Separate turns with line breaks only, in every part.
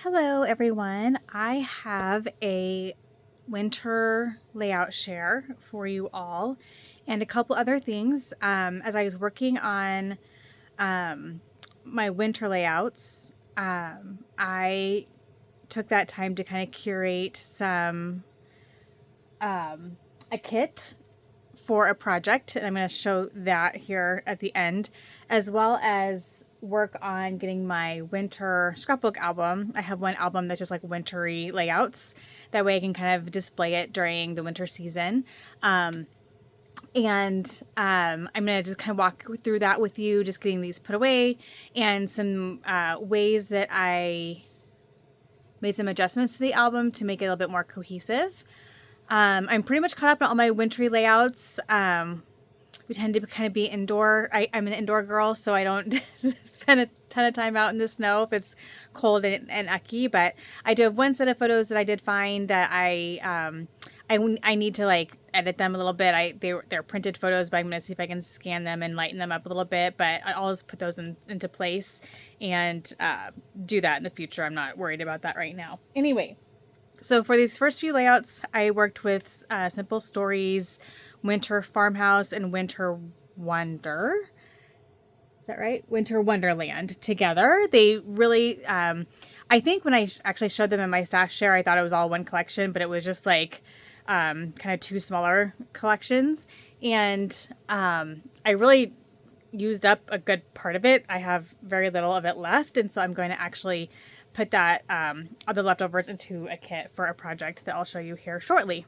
Hello everyone. I have a winter layout share for you all and a couple other things. As I was working on my winter layouts, I took that time to kind of curate a kit for a project, and I'm going to show that here at the end, as well as work on getting my winter scrapbook album. I have one album that's just like wintry layouts. That way I can kind of display it during the winter season. I'm going to just kind of walk through that with you, just getting these put away and some ways that I made some adjustments to the album to make it a little bit more cohesive. I'm pretty much caught up on all my wintry layouts. We tend to kind of be indoor. I'm an indoor girl, so I don't spend a ton of time out in the snow if it's cold and icky. But I do have one set of photos that I did find that I need to like edit them a little bit. They're printed photos, but I'm going to see if I can scan them and lighten them up a little bit. But I'll just put those into place and do that in the future. I'm not worried about that right now. Anyway. So for these first few layouts, I worked with Simple Stories, Winter Farmhouse, and Winter Wonder. Is that right? Winter Wonderland together. They really, I think when I actually showed them in my stash share, I thought it was all one collection, but it was just like kind of two smaller collections. And I really used up a good part of it. I have very little of it left, and so I'm going to actually put that other leftovers into a kit for a project that I'll show you here shortly.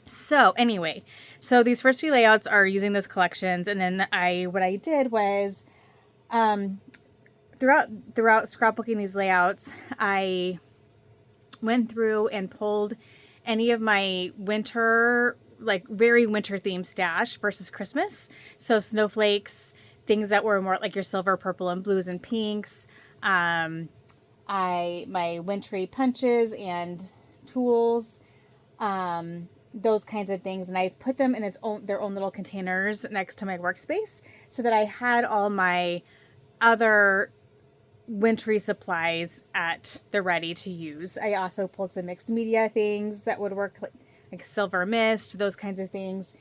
So anyway, so these first few layouts are using those collections, and then what I did was throughout scrapbooking these layouts, I went through and pulled any of my winter, like very winter themed stash versus Christmas. So snowflakes, things that were more like your silver, purple, and blues and pinks. My wintry punches and tools, those kinds of things, and I put them in their own little containers next to my workspace so that I had all my other wintry supplies at the ready to use. I also pulled some mixed media things that would work, like silver mist, those kinds of things,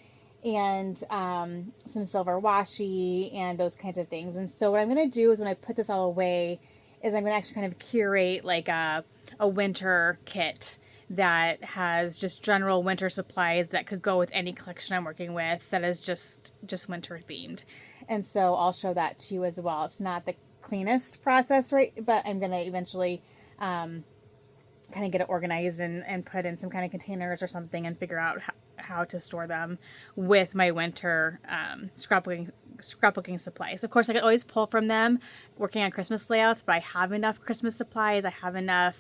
and some silver washi and those kinds of things. And so what I'm going to do is when I put this all away is I'm going to actually kind of curate like a winter kit that has just general winter supplies that could go with any collection I'm working with that is just winter themed. And so I'll show that to you as well. It's not the cleanest process, right? But I'm going to eventually kind of get it organized and put in some kind of containers or something and figure out how to store them with my winter scrapbooking supplies. Of course, I could always pull from them working on Christmas layouts, but I have enough Christmas supplies. I have enough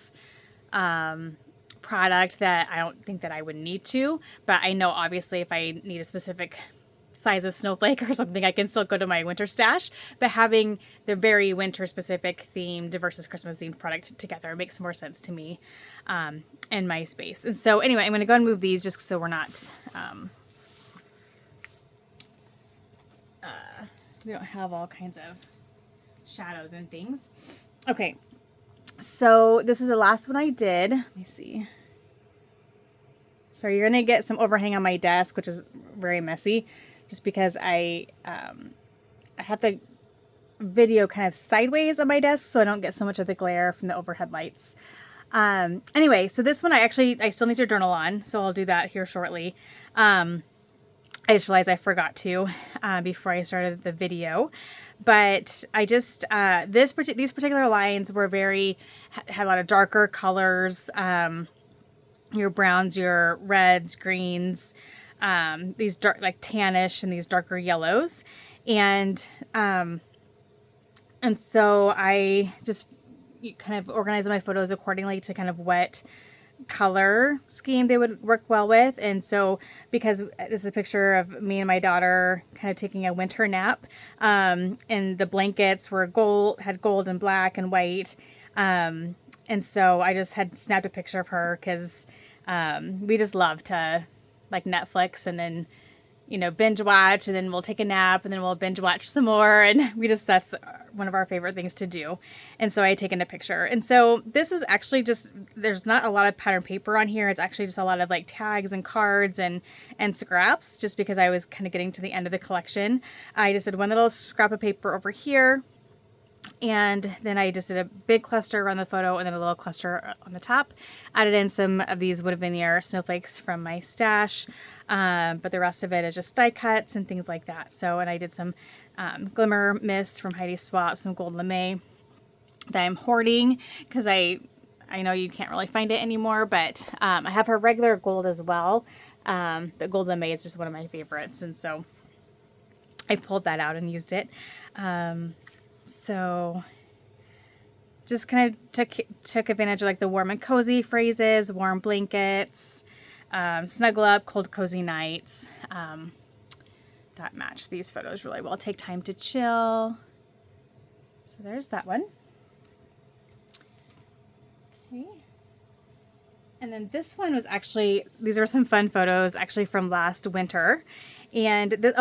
product that I don't think that I would need to, but I know obviously if I need a specific size of snowflake or something, I can still go to my winter stash, but having the very winter specific themed versus Christmas themed product together makes more sense to me in my space. And so anyway, I'm going to go and move these just so we're not we don't have all kinds of shadows and things. Okay, so this is the last one I did. Let me see. So you're going to get some overhang on my desk, which is very messy, just because I have the video kind of sideways on my desk so I don't get so much of the glare from the overhead lights. Anyway, so this one I still need to journal on, so I'll do that here shortly. I just realized I forgot to before I started the video, but I just these particular lines were had a lot of darker colors, your browns, your reds, greens, these dark like tannish and these darker yellows, and so I just kind of organized my photos accordingly to kind of what color scheme they would work well with. And so because this is a picture of me and my daughter kind of taking a winter nap, and the blankets had gold and black and white, and so I just had snapped a picture of her because we just love to like Netflix and then binge watch, and then we'll take a nap, and then we'll binge watch some more. And that's one of our favorite things to do. And so I had taken a picture. And so this was actually there's not a lot of pattern paper on here. It's actually just a lot of like tags and cards and scraps, just because I was kind of getting to the end of the collection. I just did one little scrap of paper over here. And then I just did a big cluster around the photo and then a little cluster on the top. Added in some of these wood veneer snowflakes from my stash. But the rest of it is just die cuts and things like that. So, and I did some Glimmer Mist from Heidi Swapp, some gold lame that I'm hoarding because I know you can't really find it anymore, but I have her regular gold as well. But gold lame is just one of my favorites. And so I pulled that out and used it. So just kind of took advantage of like the warm and cozy phrases, warm blankets, snuggle up, cold cozy nights. That match these photos really well. Take time to chill. So there's that one. Okay. And then this one was actually, these are some fun photos actually from last winter. And that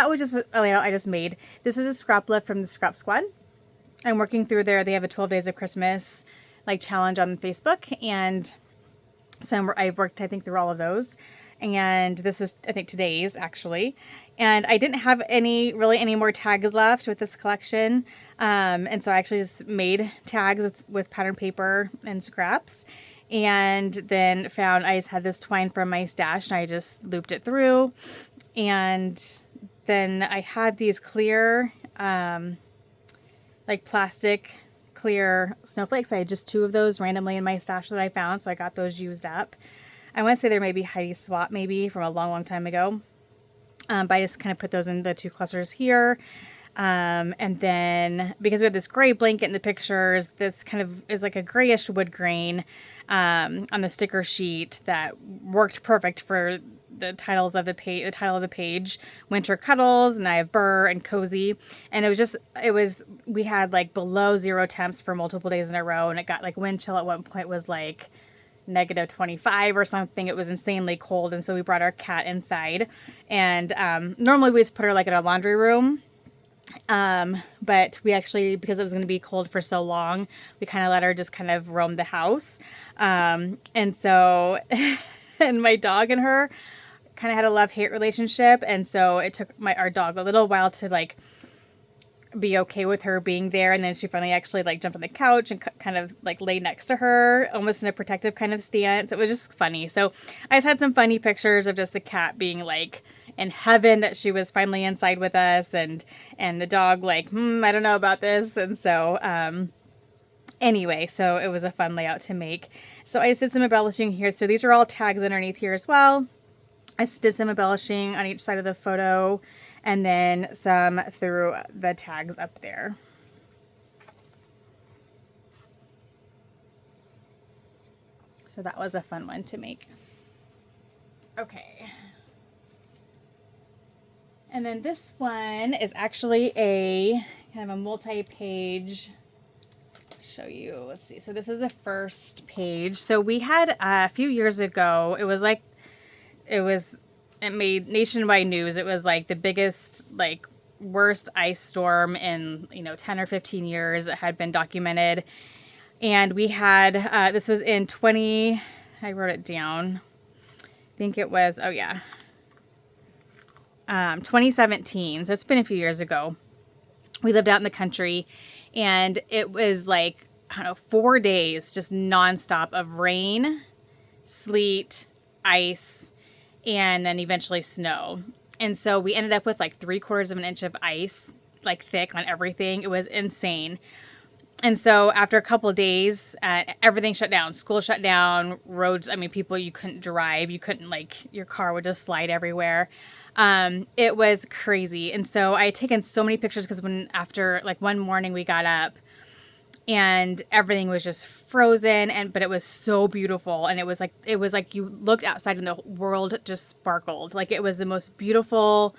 was just a layout I just made. This is a scrap lift from the Scrap Squad. I'm working through there. They have a 12 Days of Christmas like challenge on Facebook, and so I've worked I think through all of those. And this was I think today's actually. And I didn't have any more tags left with this collection, and so I actually just made tags with pattern paper and scraps. And then I just had this twine from my stash and I just looped it through. And then I had these clear, like plastic clear snowflakes. I had just 2 of those randomly in my stash that I found. So I got those used up. I want to say there may be Heidi Swapp maybe from a long, long time ago. But I just kind of put those in the 2 clusters here. And then because we had this gray blanket in the pictures, this kind of is like a grayish wood grain on the sticker sheet that worked perfect for the titles of the page. The title of the page, Winter Cuddles, and I have Burr and Cozy. And we had like below 0 temps for multiple days in a row, and it got like wind chill at one point was like -25 or something. It was insanely cold, and so we brought our cat inside. And normally we just put her like in a laundry room. But we actually, because it was going to be cold for so long, we kind of let her just kind of roam the house. And so, and my dog and her kind of had a love-hate relationship. And so it took our dog a little while to like be okay with her being there. And then she finally actually like jumped on the couch and kind of like lay next to her, almost in a protective kind of stance. It was just funny. So I just had some funny pictures of just the cat being like in heaven that she was finally inside with us, and the dog like, I don't know about this. And so anyway, so it was a fun layout to make. So I just did some embellishing here. So these are all tags underneath here as well. I just did some embellishing on each side of the photo, and then some through the tags up there. So that was a fun one to make. Okay. And then this one is actually a kind of a multi-page. Show you. Let's see. So this is the first page. So we had a few years ago. It made nationwide news. It was like the biggest, like worst ice storm in 10 or 15 years. It had been documented, and we had this was in 20. I wrote it down. I think it was. Oh yeah. 2017. So it's been a few years ago. We lived out in the country, and it was like, I don't know, 4 days just nonstop of rain, sleet, ice, and then eventually snow. And so we ended up with like 3/4 of an inch of ice, like thick on everything. It was insane. And so after a couple of days, everything shut down. School shut down. Roads, I mean, people, you couldn't drive. You couldn't, like, your car would just slide everywhere. It was crazy. And so I had taken so many pictures because after one morning we got up and everything was just frozen, but it was so beautiful. And it was like you looked outside and the world just sparkled. Like, it was the most beautiful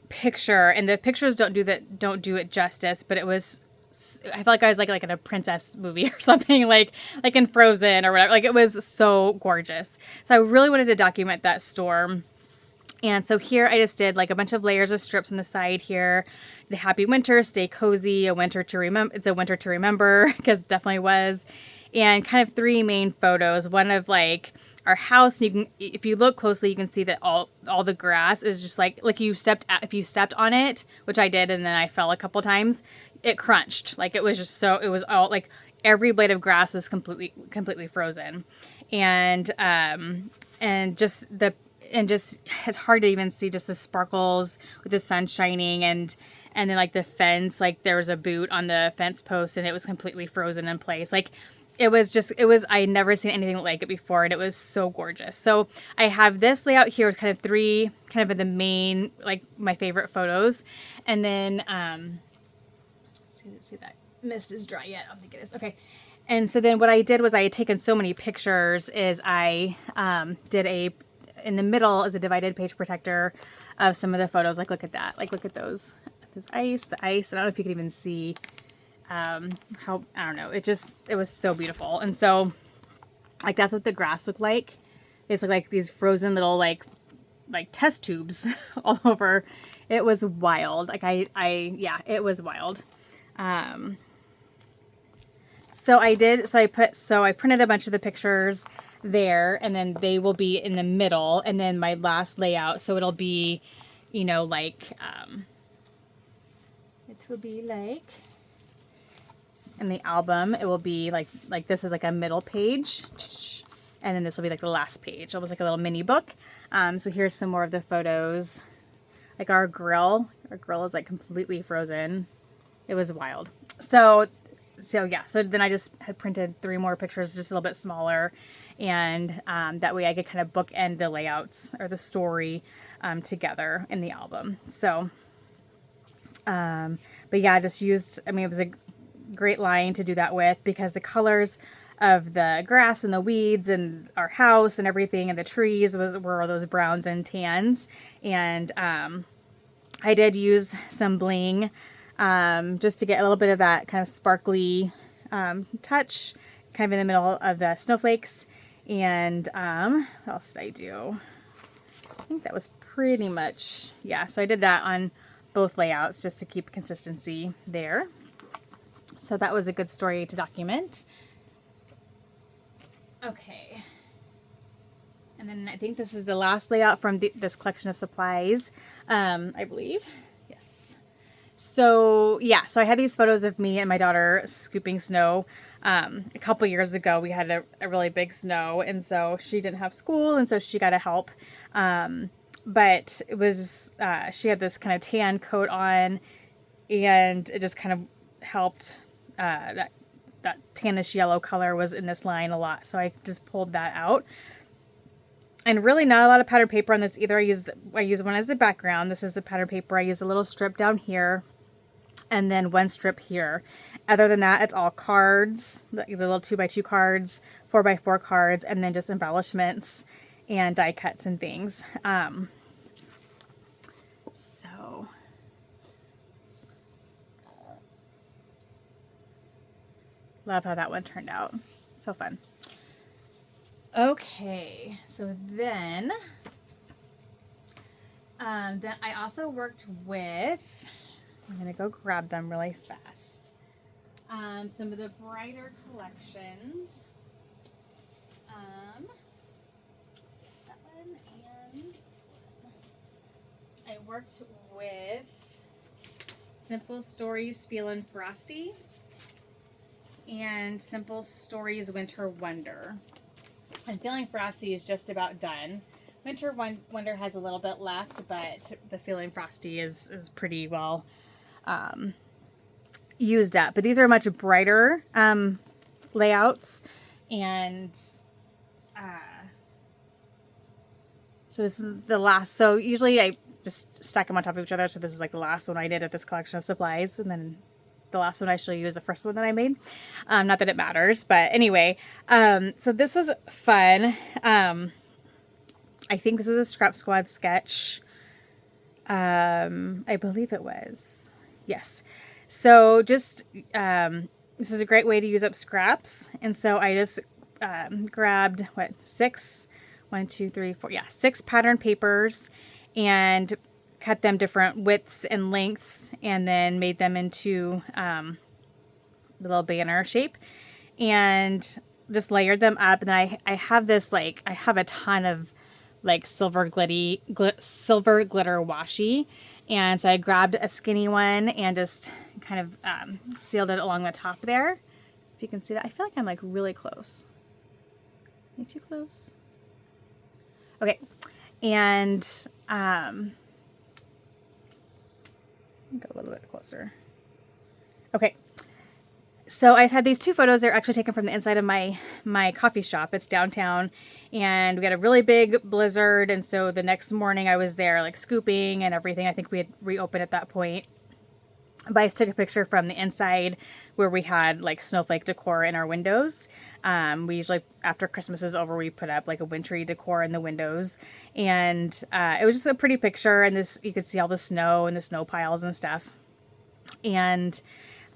picture. And the pictures don't do it justice, but it was, I felt like I was like in a princess movie or something, like in Frozen or whatever. Like, it was so gorgeous. So I really wanted to document that storm. And so here I just did like a bunch of layers of strips on the side here. The happy winter, stay cozy, a winter to remember. It's a winter to remember, because it definitely was. And kind of 3 main photos. One of like our house. You can, if you look closely, you can see that all the grass is just like if you stepped on it, which I did, and then I fell a couple times, it crunched. Like it was just so, it was all like every blade of grass was completely frozen. And just it's hard to even see just the sparkles with the sun shining, and then like the fence, like there was a boot on the fence post and it was completely frozen in place. Like I had never seen anything like it before, and it was so gorgeous. So I have this layout here with kind of 3 kind of the main, like my favorite photos. And then see that mist is dry yet. I don't think it is. Okay. And so then what I did was I had taken so many pictures is I did in the middle is a divided page protector of some of the photos. Like, look at that. Like, look at those. There's the ice. I don't know if you can even see how, I don't know. It was so beautiful. And so, like, that's what the grass looked like. It's like these frozen little, like test tubes all over. It was wild. Like, yeah, it was wild. So I printed a bunch of the pictures there, and then they will be in the middle, and then my last layout. So it'll be, like, it will be like in the album, it will be like this is like a middle page, and then this will be like the last page, almost like a little mini book. So here's some more of the photos. Like our grill is like completely frozen. It was wild. So yeah, so then I just had printed 3 more pictures, just a little bit smaller, and that way I could kind of bookend the layouts or the story together in the album. So, but yeah, I just used, it was a great line to do that with, because the colors of the grass and the weeds and our house and everything and the trees were those browns and tans. And I did use some bling just to get a little bit of that kind of sparkly touch kind of in the middle of the snowflakes. And what else did I do? I think that was pretty much, yeah, so I did that on both layouts just to keep consistency there. So that was a good story to document. Okay. And then I think this is the last layout from this collection of supplies, I believe. Yes. So yeah, so I had these photos of me and my daughter scooping snow. A couple years ago, we had a really big snow, and so she didn't have school, and so she got to help. But it was, she had this kind of tan coat on, and it just kind of helped, that tannish yellow color was in this line a lot. So I just pulled that out. And really not a lot of pattern paper on this either. I use one as a background. This is the pattern paper. I use a little strip down here, and then 1 strip here. Other than that, it's all cards, the little 2x2 cards, 4x4 cards, and then just embellishments and die cuts and things. So love how that one turned out. So fun. Okay, so then I also worked with, I'm going to go grab them really fast, some of the brighter collections. That one and this one. I worked with Simple Stories Feelin' Frosty and Simple Stories Winter Wonder. And Feeling Frosty is just about done. Winter Wonder has a little bit left, but the Feeling Frosty is pretty well used up. But these are much brighter layouts, and so this is the last. So usually I just stack them on top of each other. So this is like the last one I did at this collection of supplies, and then the last one I show you is the first one that I made. Not that it matters, but anyway, so this was fun. I think this was a Scrap Squad sketch. I believe it was. Yes. So just, this is a great way to use up scraps. And so I just grabbed, 6 pattern papers, and cut them different widths and lengths, and then made them into the little banner shape, and just layered them up. And then I have this, like, I have a ton of like silver glitter washi, and so I grabbed a skinny one and just kind of sealed it along the top there. If you can see that, I feel like I'm like really close. Am I too close? Okay, and go a little bit closer. Okay. So I've had these two photos. They're actually taken from the inside of my coffee shop. It's downtown, and we got a really big blizzard. And so the next morning I was there like scooping and everything. I think we had reopened at that point. But I took a picture from the inside where we had like snowflake decor in our windows. We usually, after Christmas is over, we put up like a wintry decor in the windows. And it was just a pretty picture. And this, you could see all the snow and the snow piles and stuff. And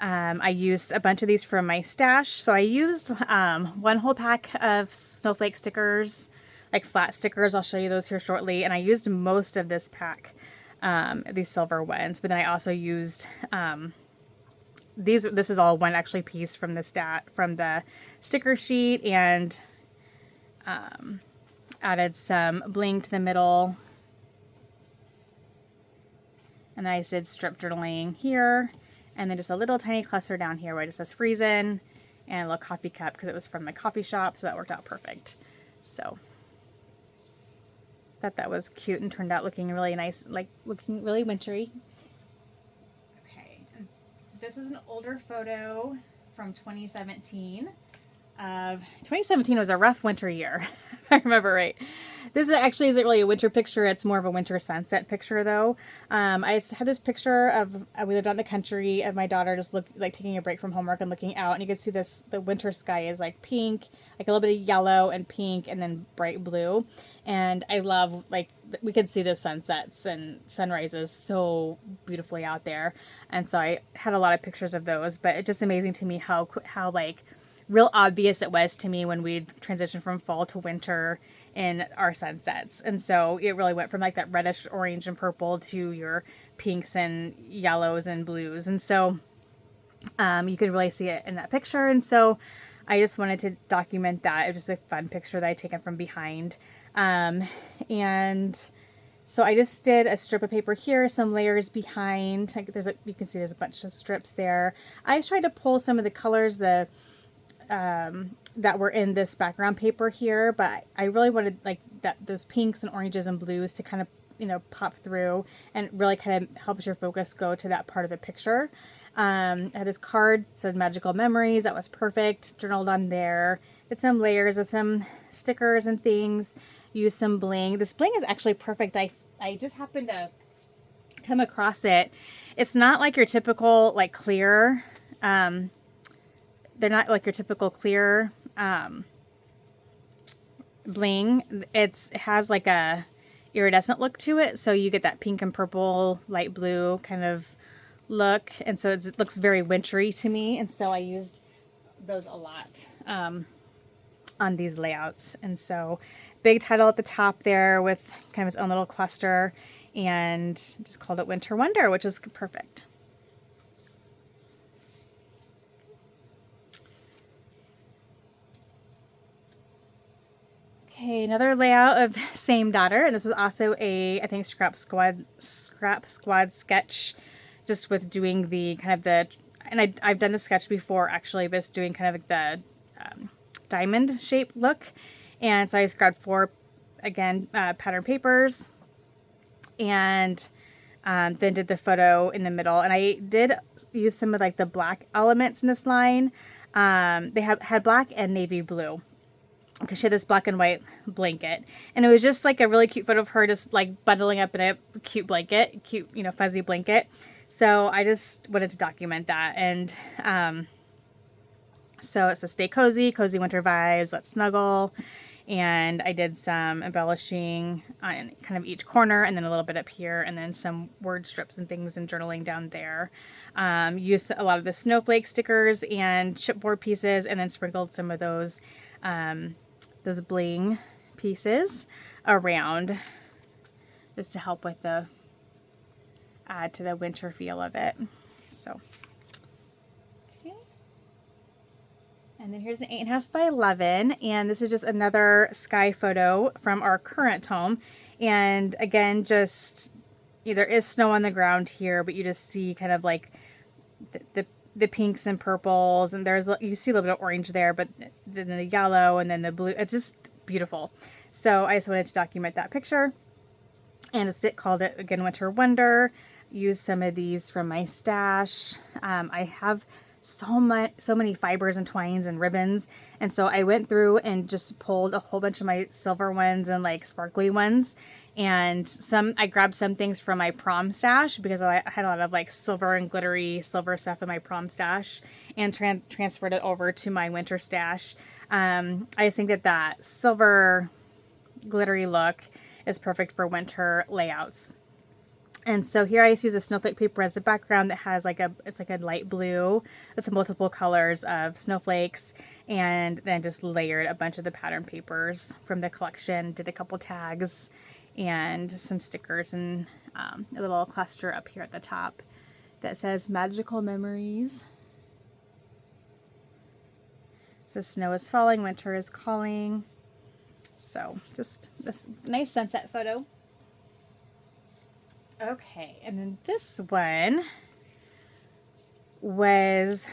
I used a bunch of these from my stash. So I used one whole pack of snowflake stickers, like flat stickers. I'll show you those here shortly. And I used most of this pack, these silver ones. But then I also used this is all one actually piece from the sticker sheet, and added some bling to the middle. And then I did strip journaling here. And then just a little tiny cluster down here where it just says Friesen, and a little coffee cup because it was from my coffee shop, so that worked out perfect. So thought that was cute and turned out looking really nice, like looking really wintry. Okay, this is an older photo from 2017. 2017 was a rough winter year, if I remember right. This actually isn't really a winter picture. It's more of a winter sunset picture, though. I had this picture of, we lived out in the country, of my daughter just taking a break from homework and looking out. And you can see this, the winter sky is like pink, like a little bit of yellow and pink, and then bright blue. And I love, like, we could see the sunsets and sunrises so beautifully out there. And so I had a lot of pictures of those, but it's just amazing to me how like, real obvious it was to me when we transitioned from fall to winter in our sunsets. And so it really went from like that reddish orange and purple to your pinks and yellows and blues. And so you could really see it in that picture. And so I just wanted to document that. It was just a fun picture that I taken from behind. And so I just did a strip of paper here, some layers behind. Like you can see there's a bunch of strips there. I tried to pull some of the colors, that were in this background paper here, but I really wanted like those pinks and oranges and blues to kind of, pop through and really kind of helps your focus go to that part of the picture. I had this card that said magical memories. That was perfect. Journaled on there. Did some layers of some stickers and things. Used some bling. This bling is actually perfect. I just happened to come across it. It's not like your typical like clear, they're not like your typical clear bling. It has like a iridescent look to it, so you get that pink and purple, light blue kind of look, and so it looks very wintry to me. And so I used those a lot on these layouts. And so big title at the top there with kind of its own little cluster, and just called it Winter Wonder, which is perfect. Okay, another layout of same daughter, and this is also I think Scrap Squad sketch, just with doing the kind of and I've done the sketch before actually, but it's doing kind of like the diamond shape look. And so I just grabbed 4 again pattern papers, and then did the photo in the middle. And I did use some of like the black elements in this line. They had black and navy blue, because she had this black and white blanket, and it was just like a really cute photo of her just like bundling up in a cute blanket, fuzzy blanket. So I just wanted to document that. And so it says stay cozy winter vibes, let's snuggle. And I did some embellishing on kind of each corner, and then a little bit up here, and then some word strips and things and journaling down there. Used a lot of the snowflake stickers and chipboard pieces, and then sprinkled some of those bling pieces around just to help with the add to the winter feel of it. So, okay. And then here's an 8.5 by 11, and this is just another sky photo from our current home. And again, just there is snow on the ground here, but you just see kind of like the pinks and purples, and you see a little bit of orange there, but then the yellow and then the blue. It's just beautiful. So I just wanted to document that picture, and just called it again Winter Wonder. Used some of these from my stash. I have so many fibers and twines and ribbons, and so I went through and just pulled a whole bunch of my silver ones and like sparkly ones, and I grabbed some things from my prom stash because I had a lot of like silver and glittery silver stuff in my prom stash, and transferred it over to my winter stash. I just think that silver glittery look is perfect for winter layouts. And so here I just use a snowflake paper as a background that has it's like a light blue with multiple colors of snowflakes, and then just layered a bunch of the pattern papers from the collection, did a couple tags and some stickers, and a little cluster up here at the top that says Magical Memories. It says snow is falling, winter is calling. So just this nice sunset photo. Okay, and then this one was,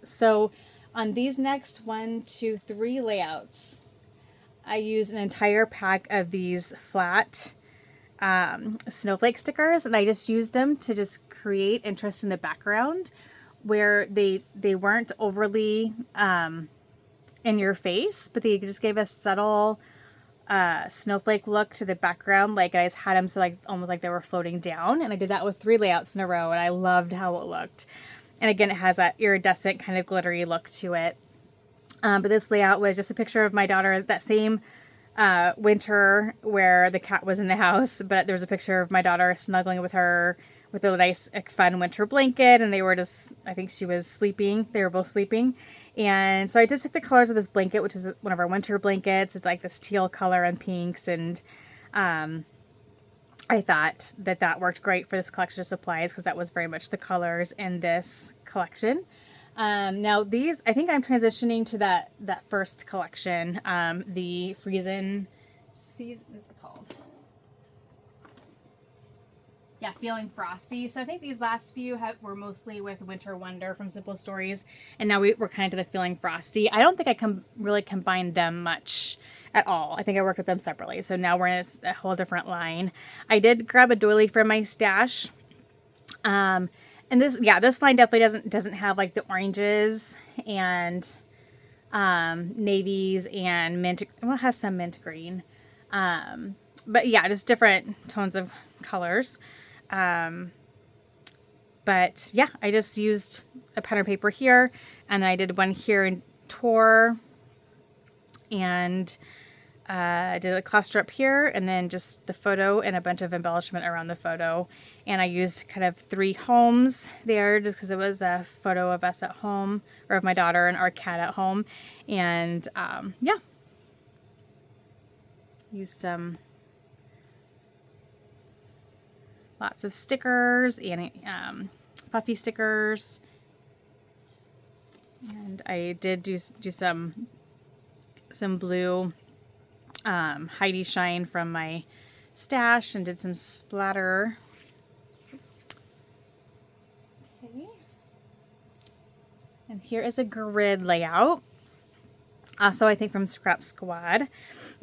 so on these next 1, 2, 3 layouts, I used an entire pack of these flat snowflake stickers, and I just used them to just create interest in the background where they weren't overly in your face, but they just gave a subtle snowflake look to the background. Like I just had them so like almost like they were floating down, and I did that with 3 layouts in a row, and I loved how it looked. And again, it has that iridescent kind of glittery look to it. But this layout was just a picture of my daughter that same winter where the cat was in the house, but there was a picture of my daughter snuggling with her with a nice fun winter blanket, and they were just, I think she was sleeping. They were both sleeping. And so I just took the colors of this blanket, which is one of our winter blankets. It's like this teal color and pinks, and I thought that worked great for this collection of supplies because that was very much the colors in this collection. Now these, I think I'm transitioning to that first collection, the Friesen season, what's it called? Yeah, Feeling Frosty. So I think these last few were mostly with Winter Wonder from Simple Stories, and now we're kind of to the Feeling Frosty. I don't think I really combined them much at all. I think I worked with them separately. So now we're in a whole different line. I did grab a doily from my stash. And this line definitely doesn't have like the oranges and navies and mint. Well, it has some mint green. But yeah, just different tones of colors. But yeah, I just used a pattern paper here, and then I did one here in Tor, and I did a cluster up here, and then just the photo and a bunch of embellishment around the photo. And I used kind of 3 homes there just because it was a photo of us at home, or of my daughter and our cat at home. And yeah, used some lots of stickers and puffy stickers. And I did do some blue Heidi Shine from my stash, and did some splatter. Okay. And here is a grid layout. Also, I think from Scrap Squad.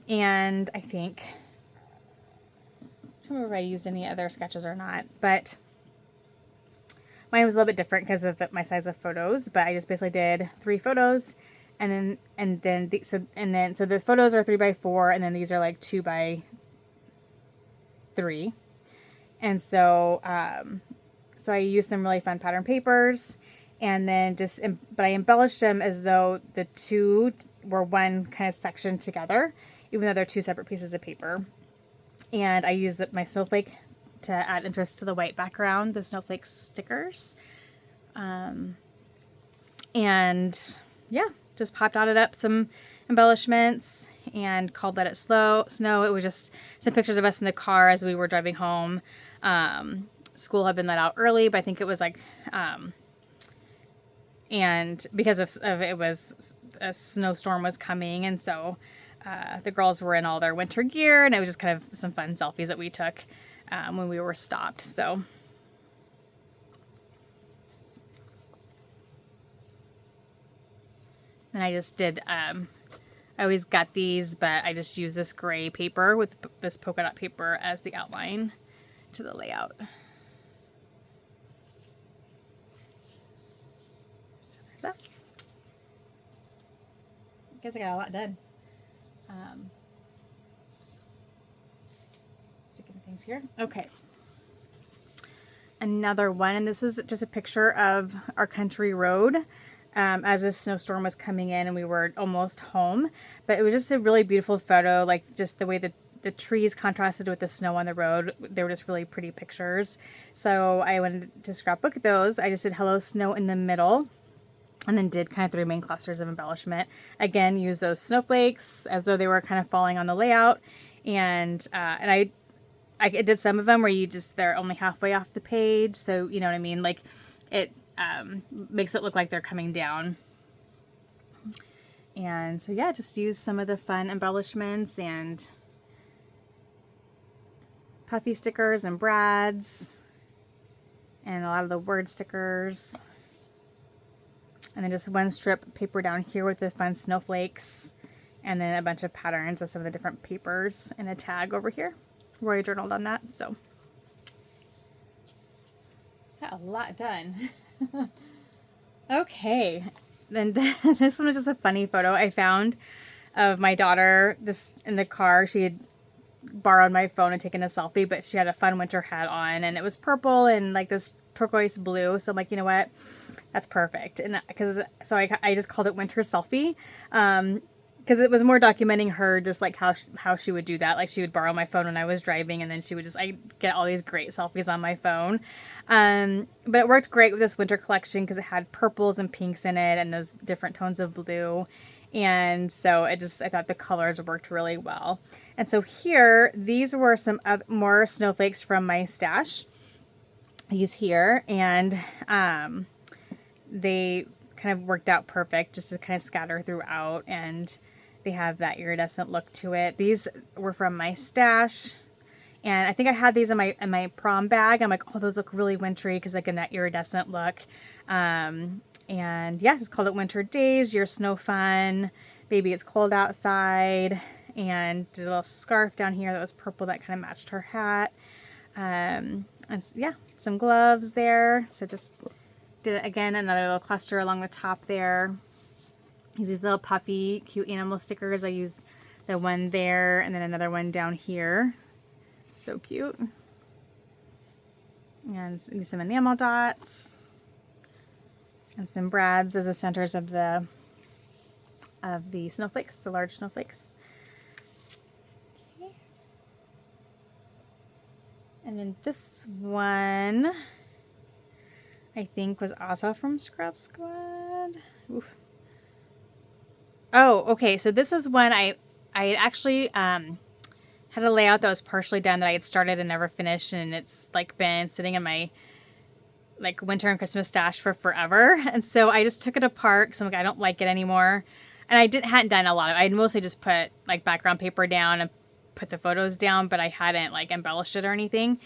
And I think, I don't remember if I used any other sketches or not, but mine was a little bit different because of my size of photos. But I just basically did 3 photos, and then the photos are 3x4, and then these are like 2x3. And so I used some really fun pattern papers, and then but I embellished them as though the 2 were one kind of section together, even though they're 2 separate pieces of paper. And I used my snowflake to add interest to the white background, the snowflake stickers. And yeah, just dotted up some embellishments, and called Let It Snow. It was just some pictures of us in the car as we were driving home. School had been let out early, but I think it was like, and because of it was a snowstorm was coming, and so the girls were in all their winter gear, and it was just kind of some fun selfies that we took when we were stopped. So. And I just did, I always got these, but I just use this gray paper with this polka dot paper as the outline to the layout. So there's that. I guess I got a lot done. Sticking things here. Okay. Another one, and this is just a picture of our country road. As this snowstorm was coming in and we were almost home, but it was just a really beautiful photo, like just the way that the trees contrasted with the snow on the road. They were just really pretty pictures. So I wanted to scrapbook those. I just did hello snow in the middle and then did kind of 3 main clusters of embellishment. Again, use those snowflakes as though they were kind of falling on the layout. And I did some of them where they're only halfway off the page. So, you know what I mean? Like it, makes it look like they're coming down. And so yeah, just use some of the fun embellishments and puffy stickers and brads and a lot of the word stickers. And then just one strip paper down here with the fun snowflakes, and then a bunch of patterns of some of the different papers and a tag over here where I journaled on that. So got a lot done. Okay, then this one was just a funny photo I found of my daughter just in the car. She had borrowed my phone and taken a selfie, but she had a fun winter hat on, and it was purple and like this turquoise blue. So I'm like, you know what, that's perfect. And I just called it winter selfie, because it was more documenting her, just like how she would do that. Like she would borrow my phone when I was driving, and then she would I get all these great selfies on my phone. But it worked great with this winter collection because it had purples and pinks in it and those different tones of blue. And so I thought the colors worked really well. And so here, these were some more snowflakes from my stash. These here, and they kind of worked out perfect just to kind of scatter throughout, and they have that iridescent look to it. These were from my stash, and I think I had these in my prom bag. I'm like, oh, those look really wintry because like in that iridescent look. And yeah, just called it Winter Days, Your Snow Fun. Baby, it's cold outside. And did a little scarf down here that was purple that kind of matched her hat. And yeah, some gloves there. So just did again another little cluster along the top there. Use these little puffy, cute animal stickers. I used the one there and then another one down here. So cute. And use some enamel dots and some brads as the centers of the snowflakes, the large snowflakes. Okay. And then this one, I think, was also from Scrub Squad. Oof. Oh, okay. So this is one I actually had a layout that was partially done that I had started and never finished, and it's like been sitting in my like winter and Christmas stash for forever. And so I just took it apart because I'm like, I don't like it anymore. And I hadn't done a lot of it. I mostly just put like background paper down and put the photos down, but I hadn't like embellished it or anything.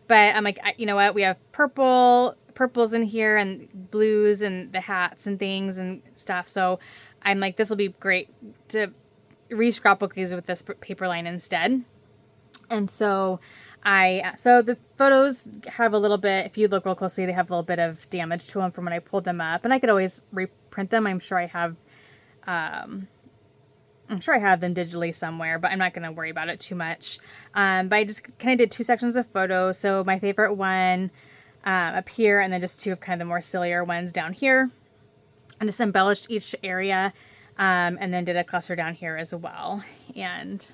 But I'm like, you know what? We have purples in here and blues and the hats and things and stuff. So I'm like, this will be great to re-scrapbook these with this paper line instead. And so so the photos have a little bit, if you look real closely, they have a little bit of damage to them from when I pulled them up, and I could always reprint them. I'm sure I have them digitally somewhere, but I'm not going to worry about it too much. But I just kind of did 2 sections of photos. So my favorite one up here, and then just 2 of kind of the more sillier ones down here. And just embellished each area, and then did a cluster down here as well. And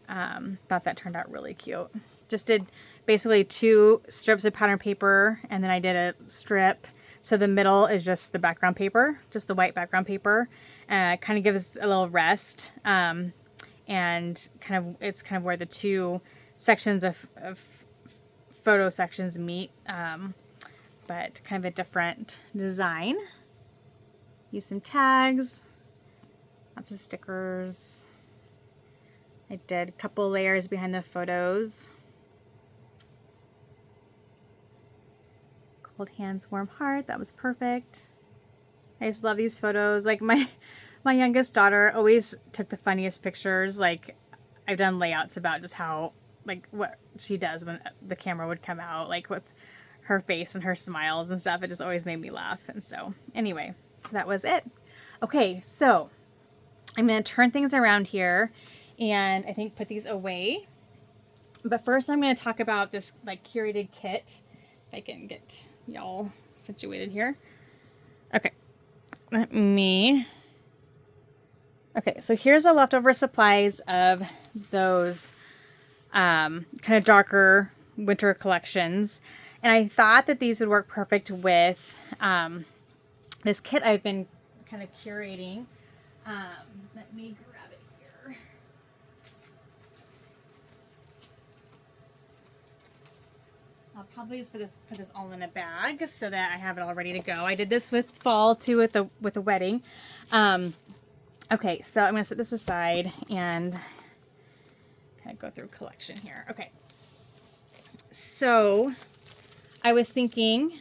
thought that turned out really cute. Just did basically 2 strips of pattern paper, and then I did a strip. So the middle is just the background paper, just the white background paper. Kind of gives a little rest. And and it's kind of where the two sections of photo sections meet, but kind of a different design. Use some tags, lots of stickers. I did a couple layers behind the photos. Cold hands, warm heart. That was perfect. I just love these photos. Like my youngest daughter always took the funniest pictures. Like I've done layouts about just how, like, what she does when the camera would come out, like with her face and her smiles and stuff. It just always made me laugh. And so anyway, so that was it. Okay, so I'm going to turn things around here and I think put these away. But first I'm going to talk about this like curated kit. If I can get y'all situated here. Okay. Okay, so here's the leftover supplies of those kind of darker winter collections. And I thought that these would work perfect with this kit I've been kind of curating. Let me grab it here. I'll probably just put this all in a bag so that I have it all ready to go. I did this with fall too with the wedding. Okay, so I'm gonna set this aside and kind of go through collection here. Okay, so I was thinking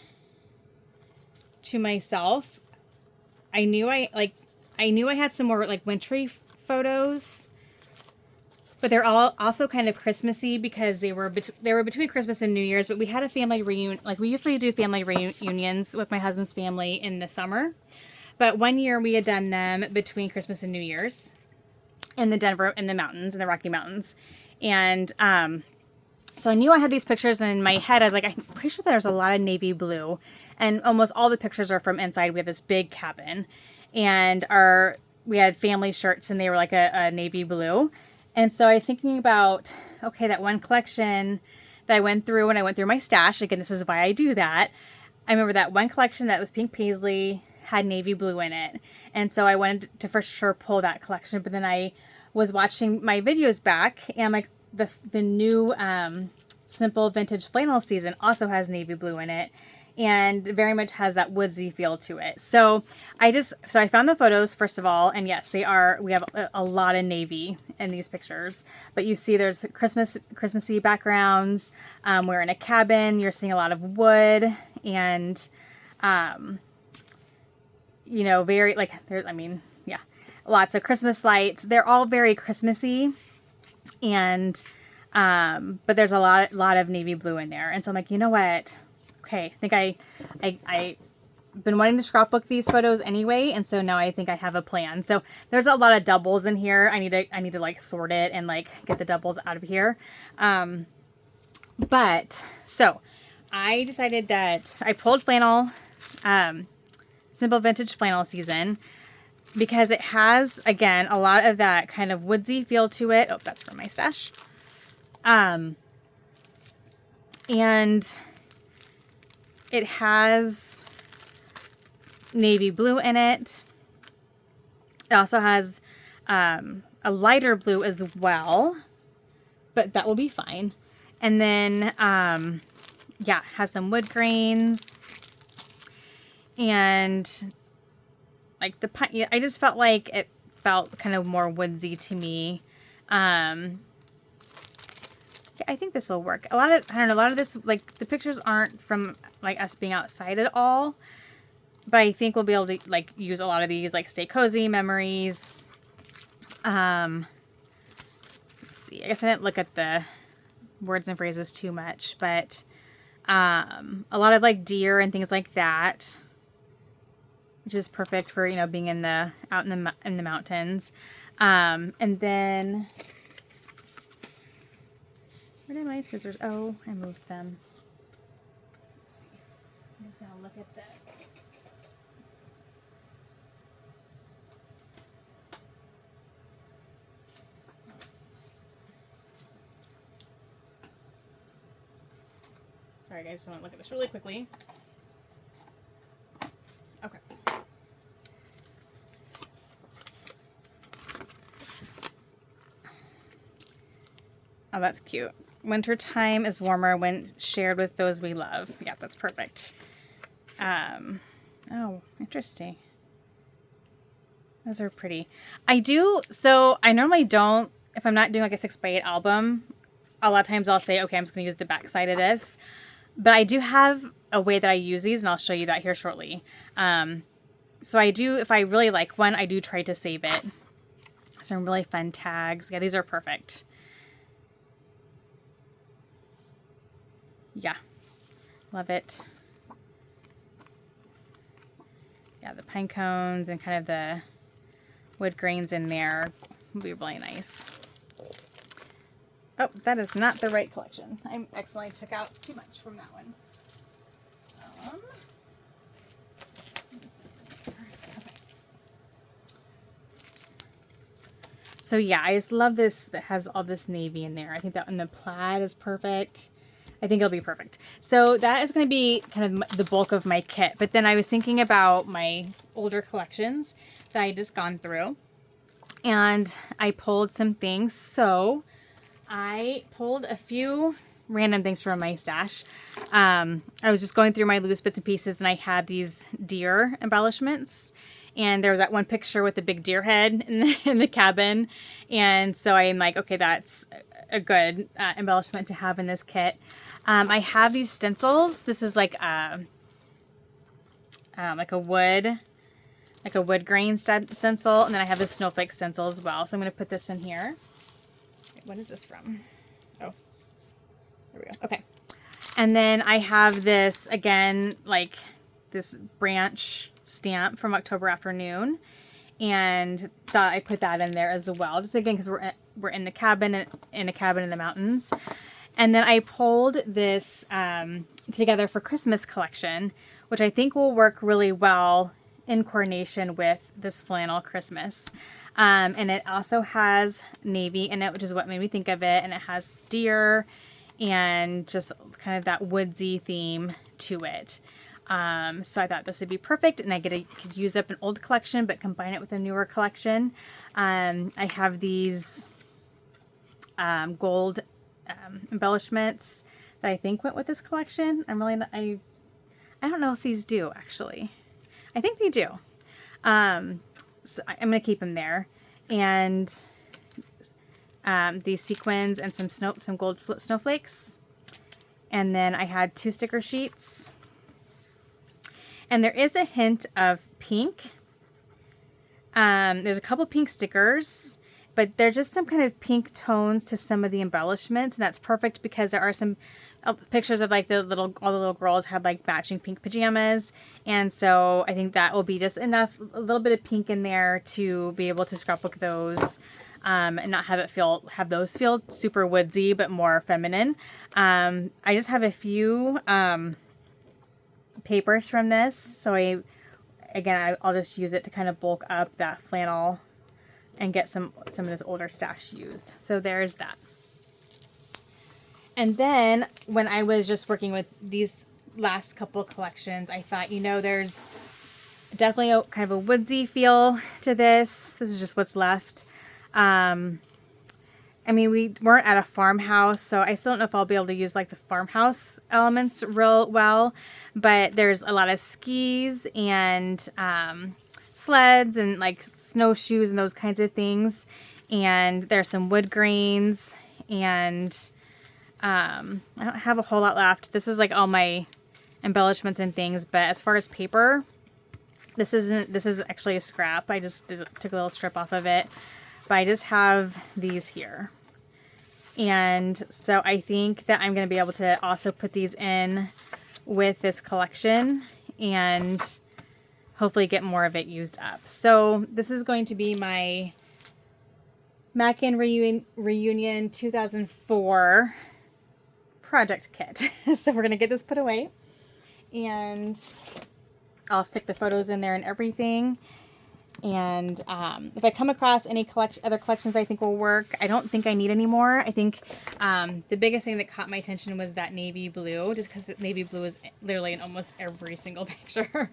to myself, I knew I had some more like wintry photos, but they're all also kind of Christmassy because they were between Christmas and New Year's. But we had a family reunion, like we usually do family reunions with my husband's family in the summer. But one year we had done them between Christmas and New Year's in the mountains, in the Rocky Mountains. And so I knew I had these pictures, and in my head I was like, I'm pretty sure there's a lot of navy blue. And almost all the pictures are from inside. We have this big cabin. And we had family shirts, and they were like a navy blue. And so I was thinking about, okay, that one collection that I went through when I went through my stash. Again, this is why I do that. I remember that one collection that was pink paisley, had navy blue in it. And so I wanted to for sure pull that collection. But then I was watching my videos back, and I'm like, the new Simple Vintage Flannel season also has navy blue in it, and very much has that woodsy feel to it. So I found the photos first of all, and yes, we have a lot of navy in these pictures. But you see there's Christmassy backgrounds. We're in a cabin. You're seeing a lot of wood, and you know, very like there's, I mean, yeah, lots of Christmas lights. They're all very Christmassy, and but there's a lot of navy blue in there. And so I'm like, you know what? Okay, I think I've been wanting to scrapbook these photos anyway, and so now I think I have a plan. So there's a lot of doubles in here. I need to like sort it and like get the doubles out of here. But so I decided that I pulled flannel, Simple Vintage Flannel season, because it has, again, a lot of that kind of woodsy feel to it. Oh, that's from my stash. And it has navy blue in it. It also has a lighter blue as well, but that will be fine. And then, yeah, it has some wood grains. And like I just felt like it felt kind of more woodsy to me. I think this will work. I don't know, a lot of this, like the pictures aren't from like us being outside at all, but I think we'll be able to like use a lot of these, like stay cozy memories. Let's see, I guess I didn't look at the words and phrases too much, but a lot of like deer and things like that, which is perfect for, you know, being out in the mountains. And then where did my scissors? Oh, I moved them. Let's see. I'm just gonna look at the. Sorry guys, I just want to look at this really quickly. Okay. Oh, that's cute. Winter time is warmer when shared with those we love. Yeah, that's perfect. Oh, interesting. Those are pretty. So I normally don't, if I'm not doing like a 6x8 album, a lot of times I'll say, okay, I'm just going to use the back side of this. But I do have a way that I use these, and I'll show you that here shortly. So I do, if I really like one, I do try to save it. Some really fun tags. Yeah, these are perfect. Yeah, love it. Yeah, the pine cones and kind of the wood grains in there will be really nice. Oh, that is not the right collection. I accidentally took out too much from that one. So yeah, I just love this that has all this navy in there. I think that one, the plaid is perfect. I think it'll be perfect. So that is going to be kind of the bulk of my kit. But then I was thinking about my older collections that I just gone through. And I pulled some things. So I pulled a few random things from my stash. I was just going through my loose bits and pieces, and I had these deer embellishments. And there was that one picture with the big deer head in the cabin. And so I'm like, okay, that's a good embellishment to have in this kit. I have these stencils. This is like a wood grain stencil. And then I have the snowflake stencil as well. So I'm going to put this in here. What is this from? Oh, there we go. Okay. And then I have this, again, like this branch stamp from October Afternoon, and thought I put that in there as well, just again because we're in the cabin, in a cabin in the mountains. And then I pulled this Together for Christmas collection, which I think will work really well in coordination with this flannel Christmas. And it also has navy in it, which is what made me think of it, and it has deer and just kind of that woodsy theme to it. So I thought this would be perfect, and I could use up an old collection, but combine it with a newer collection. I have these gold embellishments that I think went with this collection. I don't know if these do, actually. I think they do. So I'm going to keep them there. And these sequins and some gold snowflakes. And then I had 2 sticker sheets. And there is a hint of pink. There's a couple pink stickers, but they're just some kind of pink tones to some of the embellishments. And that's perfect because there are some pictures of like all the little girls had like matching pink pajamas. And so I think that will be just enough, a little bit of pink in there to be able to scrapbook those. And not have those feel super woodsy, but more feminine. I just have a few papers from this, so I'll just use it to kind of bulk up that flannel and get some of this older stash used. So there's that. And then when I was just working with these last couple collections, I thought, there's definitely a kind of a woodsy feel to this. This is just what's left. We weren't at a farmhouse, so I still don't know if I'll be able to use like the farmhouse elements real well, but there's a lot of skis and sleds and like snowshoes and those kinds of things. And there's some wood grains, and I don't have a whole lot left. This is like all my embellishments and things, but as far as paper, this is actually a scrap. I just took a little strip off of it. But I just have these here. And so I think that I'm going to be able to also put these in with this collection and hopefully get more of it used up. So this is going to be my Mackin Reunion 2004 project kit. So we're going to get this put away, and I'll stick the photos in there and everything. And if I come across any other collections I think will work, I don't think I need any more. I think the biggest thing that caught my attention was that navy blue, just because navy blue is literally in almost every single picture.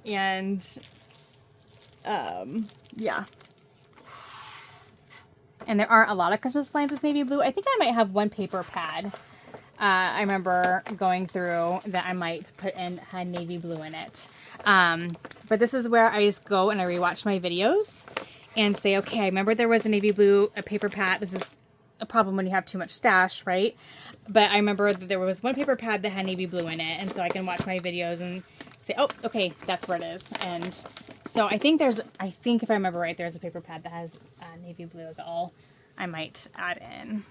And yeah. And there aren't a lot of Christmas lines with navy blue. I think I might have one paper pad. I remember going through that I might put in had navy blue in it. But this is where I just go and I rewatch my videos and say, okay, I remember there was a navy blue, a paper pad. This is a problem when you have too much stash, right? But I remember that there was one paper pad that had navy blue in it. And so I can watch my videos and say, oh, okay, that's where it is. And so I think if I remember right, there's a paper pad that has navy blue that I might add in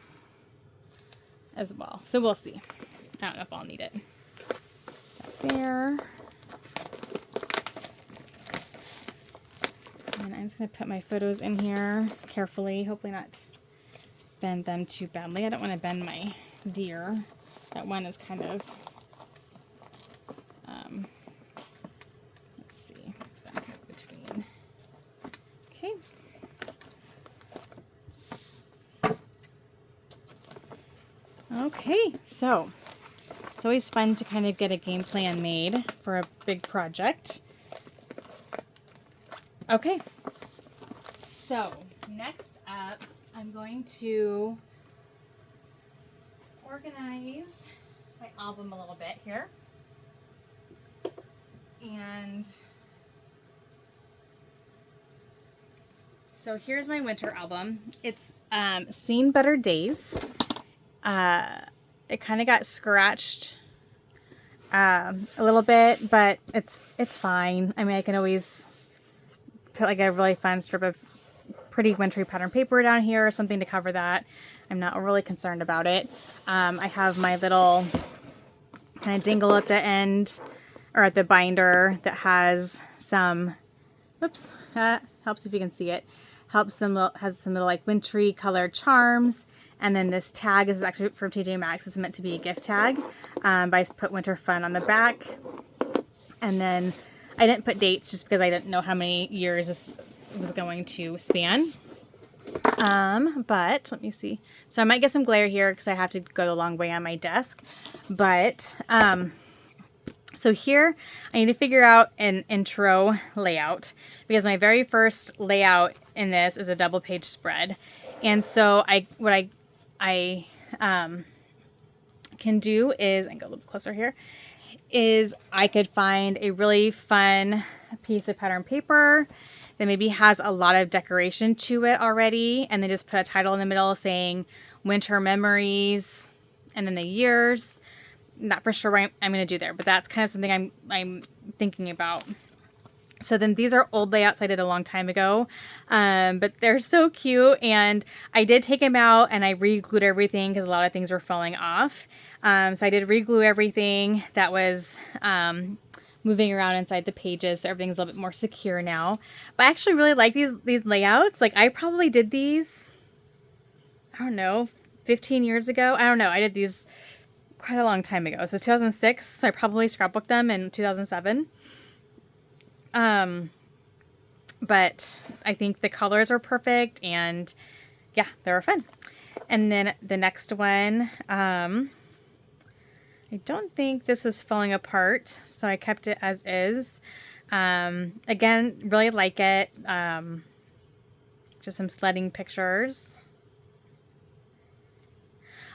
as well. So we'll see. I don't know if I'll need it. There. And I'm just going to put my photos in here carefully, hopefully not bend them too badly. I don't want to bend my deer. That one is kind of, let's see, between. Okay. Okay, so it's always fun to kind of get a game plan made for a big project. Okay, so next up, I'm going to organize my album a little bit here. And so here's my winter album. It's Seen Better Days. It kind of got scratched a little bit, but it's fine. I mean, I can always put like a really fun strip of pretty wintry pattern paper down here or something to cover that. I'm not really concerned about it. I have my little kind of dingle at the end or at the binder that has some, oops, helps if you can see it. Has some little like wintry colored charms. And then this tag is actually from TJ Maxx. It's meant to be a gift tag. But I put Winter Fun on the back. And then I didn't put dates just because I didn't know how many years this was going to span. But let me see. So I might get some glare here because I have to go the long way on my desk. But so here I need to figure out an intro layout because my very first layout in this is a double page spread. And so what I can do is, I can go a little closer here, is I could find a really fun piece of pattern paper that maybe has a lot of decoration to it already, and then just put a title in the middle saying Winter Memories and then the years. Not for sure what I'm going to do there, but that's kind of something I'm thinking about. So then these are old layouts I did a long time ago, but they're so cute. And I did take them out and I re-glued everything because a lot of things were falling off. So I did re-glue everything that was moving around inside the pages. So everything's a little bit more secure now. But I actually really like these layouts. Like I probably did these, I don't know, 15 years ago. I don't know. I did these quite a long time ago. So 2006, so I probably scrapbooked them in 2007. But I think the colors are perfect and yeah, they were fun. And then the next one, I don't think this is falling apart, so I kept it as is. Again, really like it. Just some sledding pictures.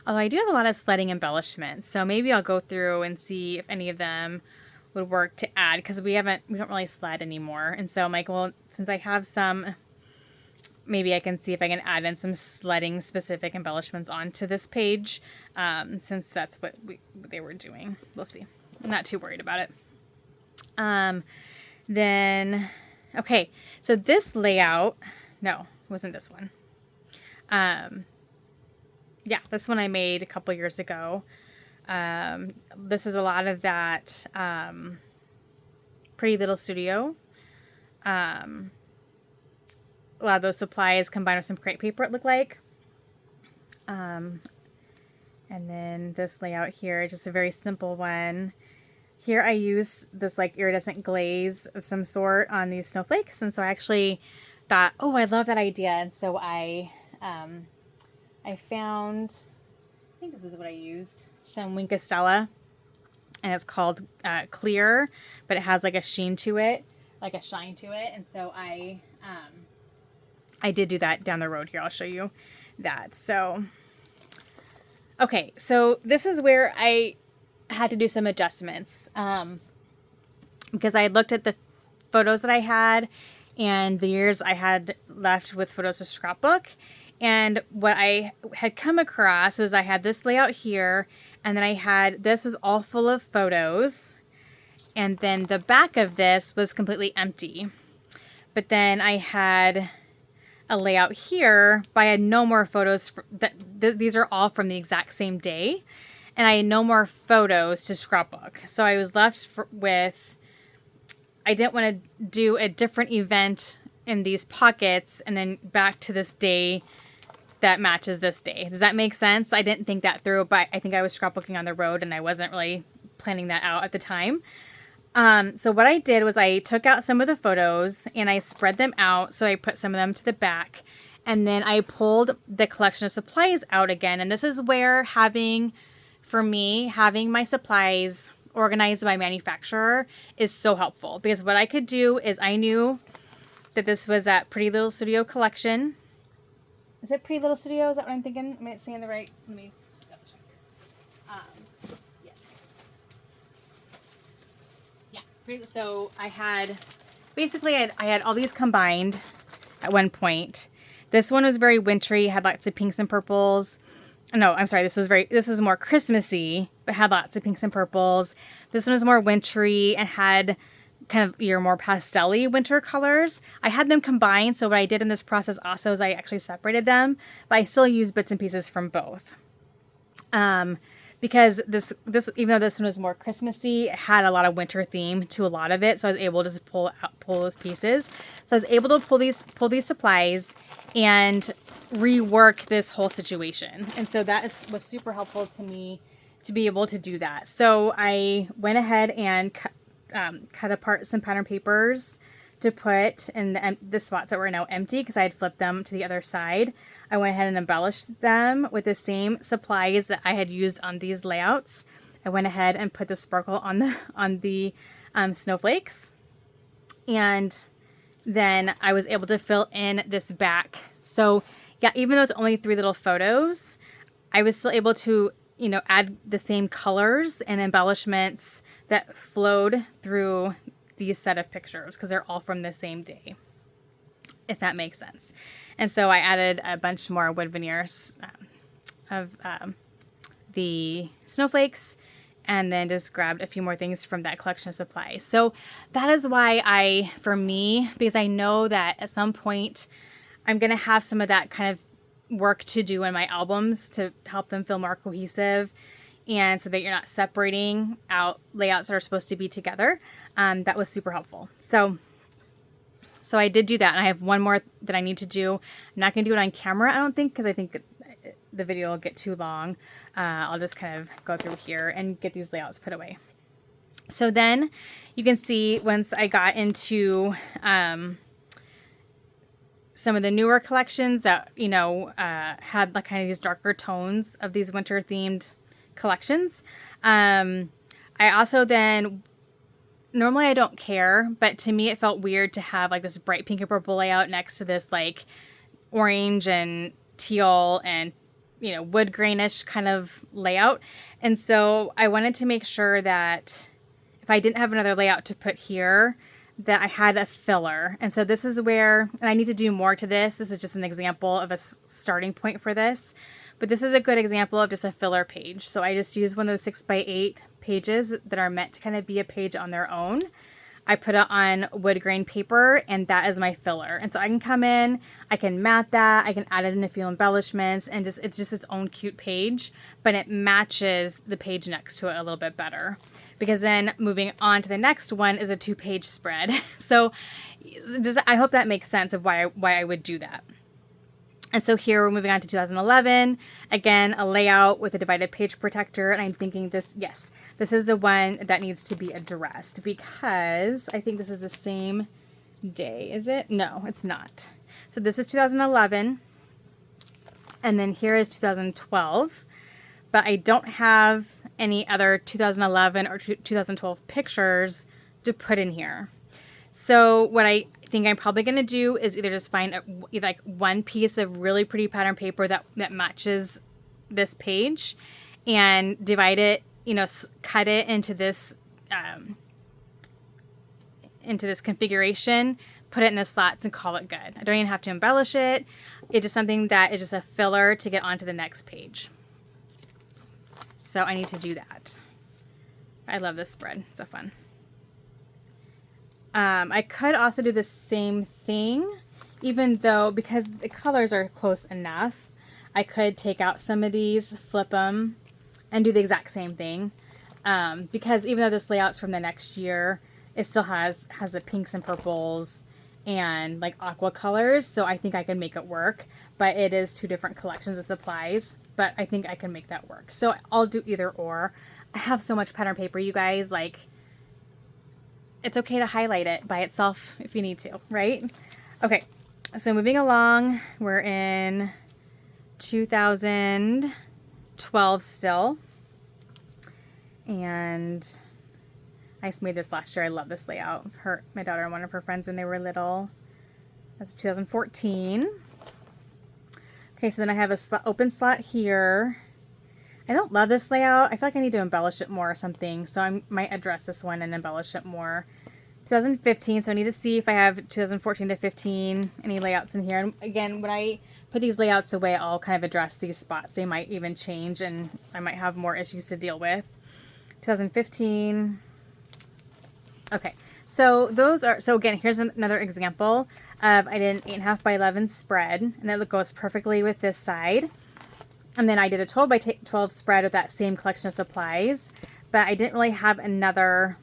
Although I do have a lot of sledding embellishments, so maybe I'll go through and see if any of them would work to add, because we don't really sled anymore. And so I'm like, well, since I have some, maybe I can see if I can add in some sledding specific embellishments onto this page, since that's what they were doing. We'll see. I'm not too worried about it. Then, okay, so this layout, no, it wasn't this one. Yeah, this one I made a couple years ago. This is a lot of that Pretty Little Studio. A lot of those supplies combined with some crepe paper, it looked like. And then this layout here, just a very simple one. Here I use this like iridescent glaze of some sort on these snowflakes. And so I actually thought, oh, I love that idea. And so I found, I think this is what I used, some Wink of Stella, and it's called Clear, but it has like a sheen to it, like a shine to it. And so I I did do that down the road here. I'll show you that. So, okay, so this is where I had to do some adjustments because I had looked at the photos that I had and the years I had left with photos to scrapbook. And what I had come across was I had this layout here, and then I had, this was all full of photos. And then the back of this was completely empty. But then I had a layout here, but I had no more photos. These are all from the exact same day. And I had no more photos to scrapbook. So I was left with, I didn't want to do a different event in these pockets and then back to this day that matches this day. Does that make sense? I didn't think that through, but I think I was scrapbooking on the road and I wasn't really planning that out at the time. So what I did was I took out some of the photos and I spread them out. So I put some of them to the back, and then I pulled the collection of supplies out again. And this is where for me, having my supplies organized by manufacturer is so helpful, because what I could do is I knew that this was at Pretty Little Studio collection. Is it Pretty Little Studio? Is that what I'm thinking? Am I saying the right? Let me just double check here. Yes. Yeah. So I had, basically I had all these combined at one point. This one was very wintry, had lots of pinks and purples. No, I'm sorry. This was more Christmassy, but had lots of pinks and purples. This one was more wintry and had kind of your more pastel-y winter colors. I had them combined. So what I did in this process also is I actually separated them, but I still used bits and pieces from both. Because this, even though this one was more Christmassy, it had a lot of winter theme to a lot of it. So I was able to just pull those pieces. So I was able to pull these supplies and rework this whole situation. And so that was super helpful to me to be able to do that. So I went ahead and cut apart some pattern papers to put in the spots that were now empty because I had flipped them to the other side. I went ahead and embellished them with the same supplies that I had used on these layouts. I went ahead and put the sparkle on the snowflakes, and then I was able to fill in this back. So yeah, even though it's only 3 little photos, I was still able to, add the same colors and embellishments that flowed through these set of pictures because they're all from the same day, if that makes sense. And so I added a bunch more wood veneers of the snowflakes, and then just grabbed a few more things from that collection of supplies. So that is why for me, because I know that at some point I'm going to have some of that kind of work to do in my albums to help them feel more cohesive, and so that you're not separating out layouts that are supposed to be together. That was super helpful. So I did do that, and I have one more that I need to do. I'm not going to do it on camera, I don't think, because I think the video will get too long. I'll just kind of go through here and get these layouts put away. So then you can see once I got into some of the newer collections that, had like kind of these darker tones of these winter themed collections. I also then, normally I don't care, but to me it felt weird to have like this bright pink and purple layout next to this like orange and teal and, wood grainish kind of layout. And so I wanted to make sure that if I didn't have another layout to put here, that I had a filler. And so this is where, and I need to do more to this. This is just an example of a starting point for this. But this is a good example of just a filler page. So I just use one of those 6x8 pages that are meant to kind of be a page on their own. I put it on wood grain paper, and that is my filler. And so I can come in, I can mat that, I can add it in a few embellishments, and it's just its own cute page, but it matches the page next to it a little bit better. Because then moving on to the next one is a 2-page spread. So I hope that makes sense of why I would do that. And so here we're moving on to 2011. Again, a layout with a divided page protector. And I'm thinking this is the one that needs to be addressed, because I think this is the same day. Is it? No, it's not. So this is 2011. And then here is 2012. But I don't have any other 2011 or 2012 pictures to put in here. So what I think I'm probably going to do is either just find either like one piece of really pretty pattern paper that matches this page and divide it, you know, cut it into this configuration, put it in the slots and call it good. I don't even have to embellish it. It's just something that is just a filler to get onto the next page. So I need to do that. I love this spread. It's so fun. I could also do the same thing, even though, because the colors are close enough, I could take out some of these, flip them, and do the exact same thing. Because even though this layout's from the next year, it still has the pinks and purples and like aqua colors, so I think I can make it work. But it is two different collections of supplies, but I think I can make that work. So I'll do either or. I have so much pattern paper, you guys, like, it's okay to highlight it by itself if you need to, right? Okay, so moving along, we're in 2012 still. And I just made this last year. I love this layout. My daughter and one of her friends when they were little. That's 2014. Okay, so then I have a open slot here. I don't love this layout. I feel like I need to embellish it more or something. So I might address this one and embellish it more. 2015, so I need to see if I have 2014 to 15, any layouts in here. And again, when I put these layouts away, I'll kind of address these spots. They might even change and I might have more issues to deal with. 2015. Okay, so those are, so again, here's another example of, I did an 8.5 by 11 spread, and it goes perfectly with this side. And then I did a 12 by 12 spread with that same collection of supplies, but I didn't really have another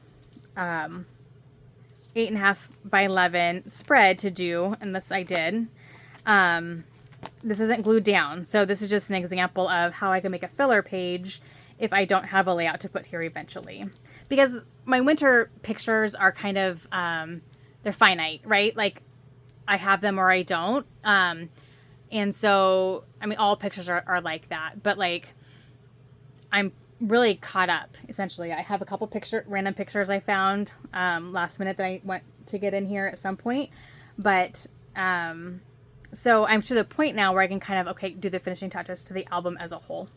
8.5 by 11 spread to do, unless I did. This isn't glued down, so this is just an example of how I can make a filler page if I don't have a layout to put here eventually. Because my winter pictures are kind of, they're finite, right? Like, I have them or I don't. And so, I mean, all pictures are like that. But, like, I'm really caught up, essentially. I have a couple random pictures I found last minute that I went to get in here at some point. But, so I'm to the point now where I can kind of, okay, do the finishing touches to the album as a whole.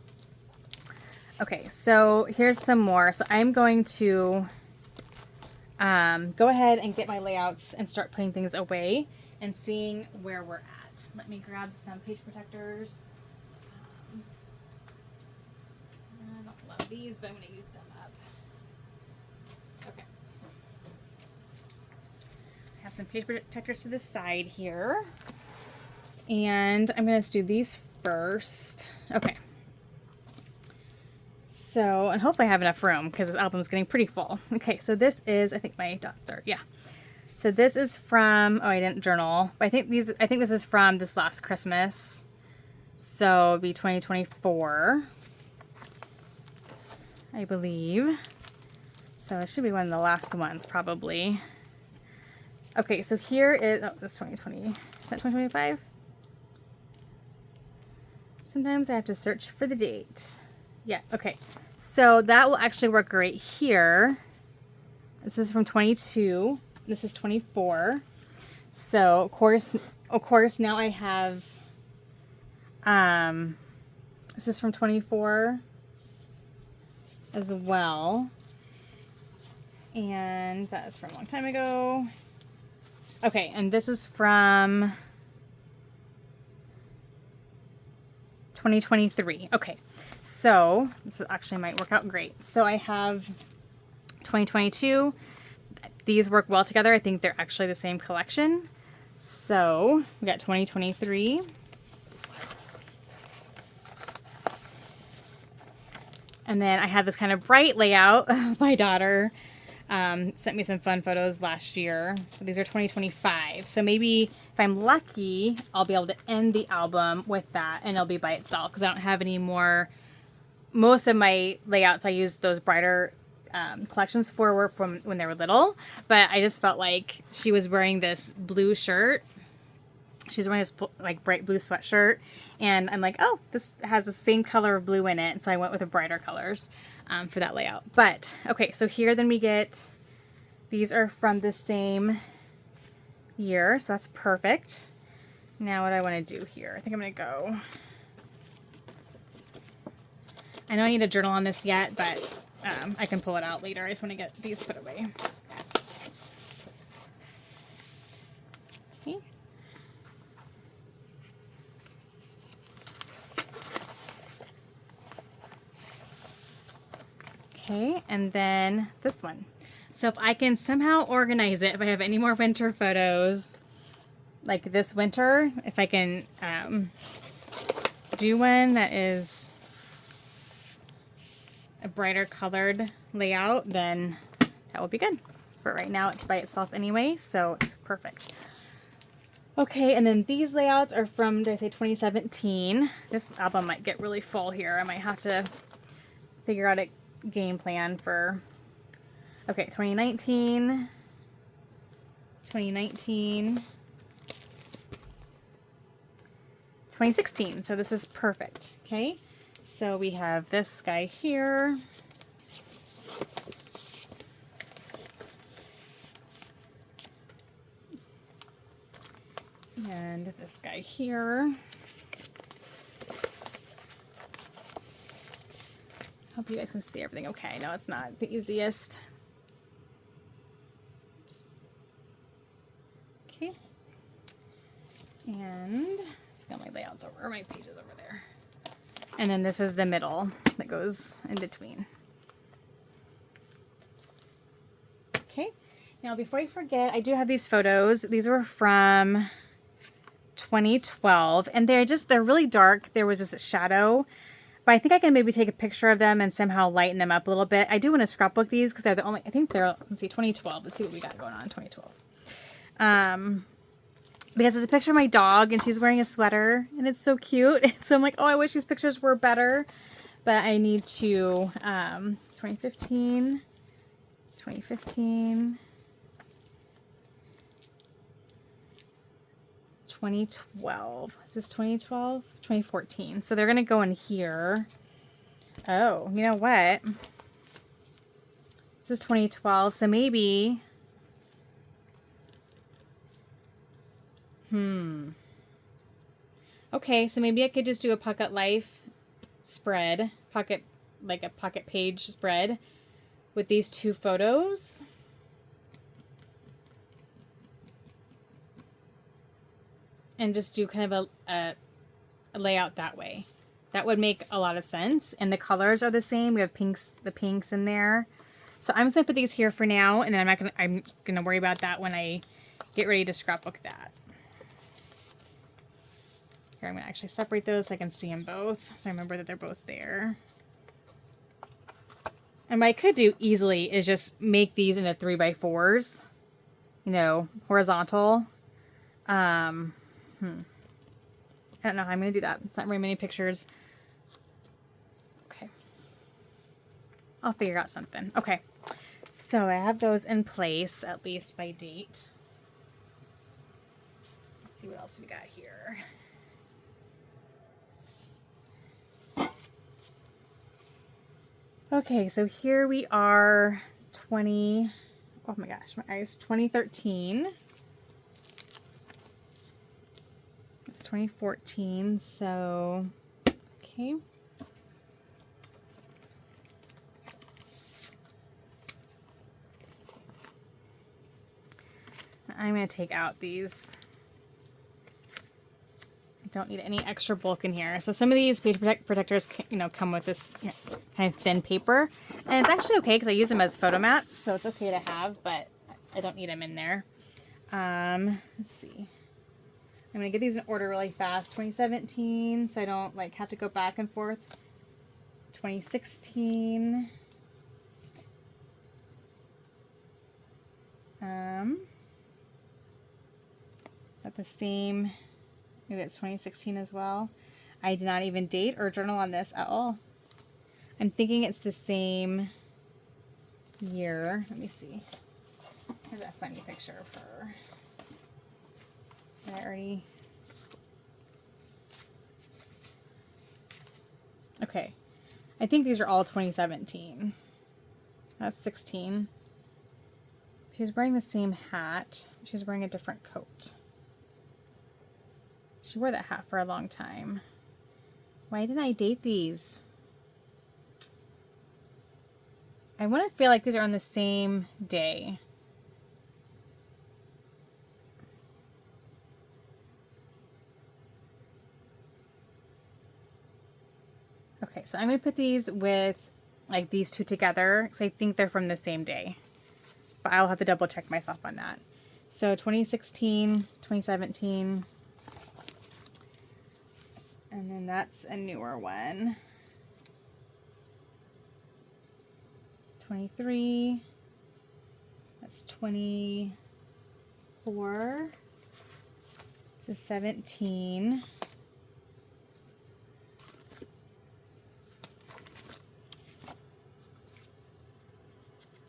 Okay, so here's some more. So I'm going to go ahead and get my layouts and start putting things away and seeing where we're at. Let me grab some page protectors. I don't love these, but I'm going to use them up. Okay. I have some page protectors to the side here. And I'm going to do these first. Okay. So, and hopefully I have enough room because this album is getting pretty full. Okay, so this is, I think my dots are, yeah. So this is from, oh, I didn't journal, but I think this is from this last Christmas. So it'd be 2024, I believe. So it should be one of the last ones, probably. Okay, so here is, oh, this is 2020, is that 2025? Sometimes I have to search for the date. Yeah, okay. So that will actually work great here. This is from 22. This is 24. So of course now I have this is from 24 as well. And that is from a long time ago. Okay, and this is from 2023. Okay. So this actually might work out great. So I have 2022. These work well together. I think they're actually the same collection. So we got 2023. And then I had this kind of bright layout. My daughter sent me some fun photos last year. These are 2025. So maybe if I'm lucky, I'll be able to end the album with that and it'll be by itself because I don't have any more. Most of my layouts I used those brighter collections for were from when they were little, but I just felt like she was wearing this blue shirt. She's wearing this like bright blue sweatshirt, and I'm like, oh, this has the same color of blue in it, so I went with the brighter colors for that layout. But okay, so here then we get, these are from the same year, so that's perfect. Now what I want to do here, I think I'm going to go, I know I need a journal on this yet, but I can pull it out later. I just want to get these put away. Oops. Okay. Okay, and then this one. So if I can somehow organize it, if I have any more winter photos, like this winter, if I can do one that is a brighter colored layout, then that would be good. But right now it's by itself anyway, so it's perfect. Okay, and then these layouts are from, did I say 2017? This album might get really full here. I might have to figure out a game plan for, okay, 2019, 2019, 2016. So this is perfect. Okay, so we have this guy here. And this guy here. Hope you guys can see everything okay. No, it's not the easiest. Oops. Okay. And I'm just gonna my layouts over, or my pages over there. And then this is the middle that goes in between. Okay. Now before I forget, I do have these photos. These were from 2012, and they're really dark. There was just a shadow, but I think I can maybe take a picture of them and somehow lighten them up a little bit. I do want to scrapbook these because they're the only, I think they're, let's see, 2012. Let's see what we got going on in 2012. Because it's a picture of my dog and she's wearing a sweater and it's so cute. So I'm like, oh, I wish these pictures were better, but I need to, 2015, 2015, 2012. Is this 2012? 2014. So they're going to go in here. Oh, you know what? This is 2012. So maybe. Okay, so maybe I could just do a Pocket Life spread. Like a pocket page spread with these two photos. And just do kind of a layout that way. That would make a lot of sense. And the colors are the same. We have the pinks in there. So I'm just gonna put these here for now, and then I'm gonna worry about that when I get ready to scrapbook that. Here, I'm gonna actually separate those so I can see them both. So I remember that they're both there. And what I could do easily is just make these into 3x4s, you know, horizontal. I don't know how I'm going to do that. It's not very many pictures. Okay. I'll figure out something. Okay. So I have those in place, at least by date. Let's see what else we got here. Okay, so here we are, oh my gosh, my eyes, 2013. It's 2014, so, okay. I'm going to take out these. I don't need any extra bulk in here. So some of these page protectors, you know, come with this kind of thin paper. And it's actually okay because I use them as photo mats, so it's okay to have, but I don't need them in there. Let's see. I'm going to get these in order really fast. 2017, so I don't like have to go back and forth. 2016. Is that the same? Maybe it's 2016 as well. I did not even date or journal on this at all. I'm thinking it's the same year. Let me see. Here's a funny picture of her. Did I already? Okay. I think these are all 2017. That's 16. She's wearing the same hat. She's wearing a different coat. She wore that hat for a long time. Why didn't I date these? I want to feel like these are on the same day. Okay, so I'm going to put these with like these two together because I think they're from the same day. But I'll have to double check myself on that. So 2016, 2017. And then that's a newer one. 23. That's 24. This is 17.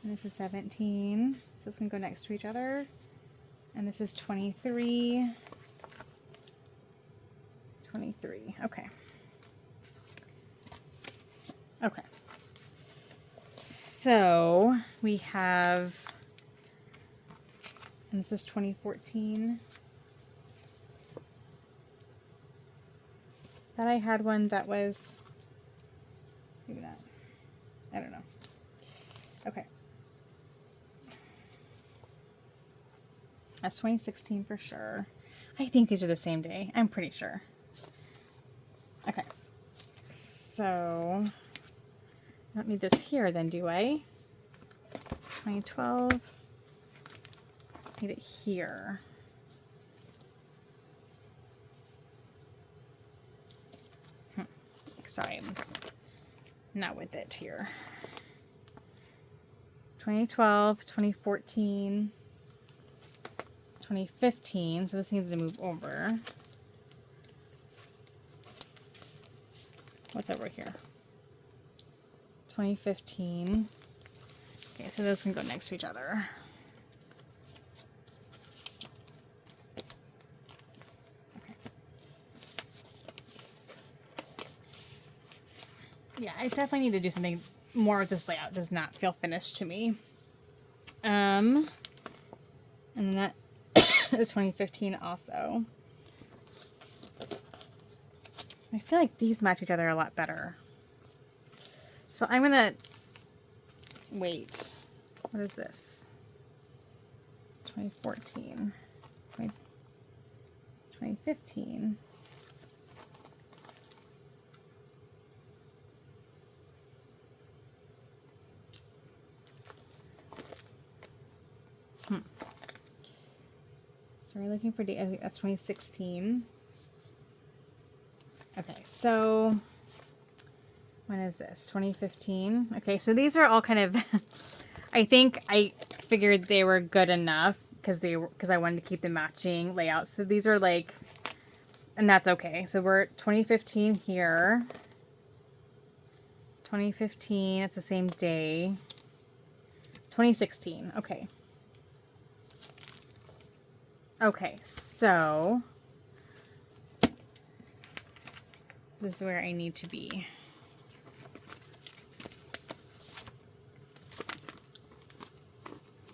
And this is 17. So this can go next to each other. And this is 23. 23. Okay. Okay. So we have, and this is 2014. Thought I had one that was, maybe not. I don't know. Okay. That's 2016 for sure. I think these are the same day. I'm pretty sure. Okay. So, I don't need this here then, do I? 2012. Need it here. Sorry, I'm not with it here. 2012, 2014, 2015. So this needs to move over. What's over here? 2015. Okay, so those can go next to each other. Okay. Yeah, I definitely need to do something more with this layout. It does not feel finished to me. And then that is 2015 also. I feel like these match each other a lot better. So I'm gonna wait. What is this? 2014. 2015. So we're looking for date. I think that's 2016. Okay, so when is this? 2015. Okay, so these are all kind of I think I figured they were good enough because I wanted to keep the matching layout. So these are like, and that's okay. So we're 2015 here. 2015, it's the same day. 2016. Okay. Okay, so this is where I need to be.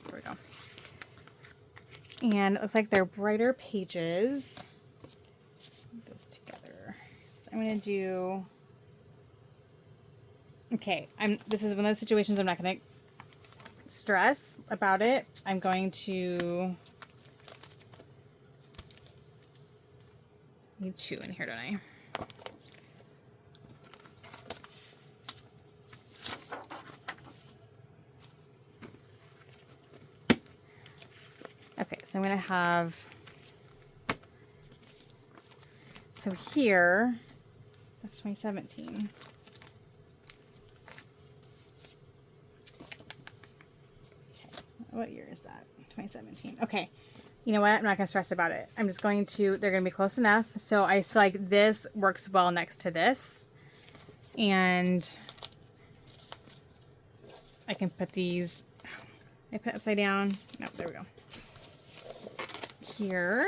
There we go. And it looks like they're brighter pages. Put those together. So I'm going to do... Okay, this is one of those situations I'm not going to stress about it. I'm going to... Need two in here, don't I? Okay, so I'm going to have, so here, that's 2017. Okay, what year is that? 2017. Okay, you know what? I'm not going to stress about it. I'm just going to, they're going to be close enough. So I just feel like this works well next to this. And I can put these, I put it upside down. Nope, there we go. Here.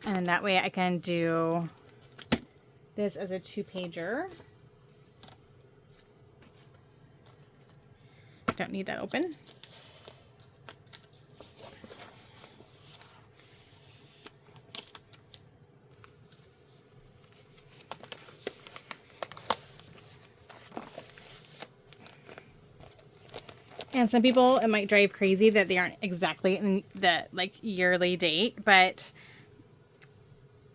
And that way I can do this as a 2-pager. don't need that open. And some people, it might drive crazy that they aren't exactly in the like yearly date, but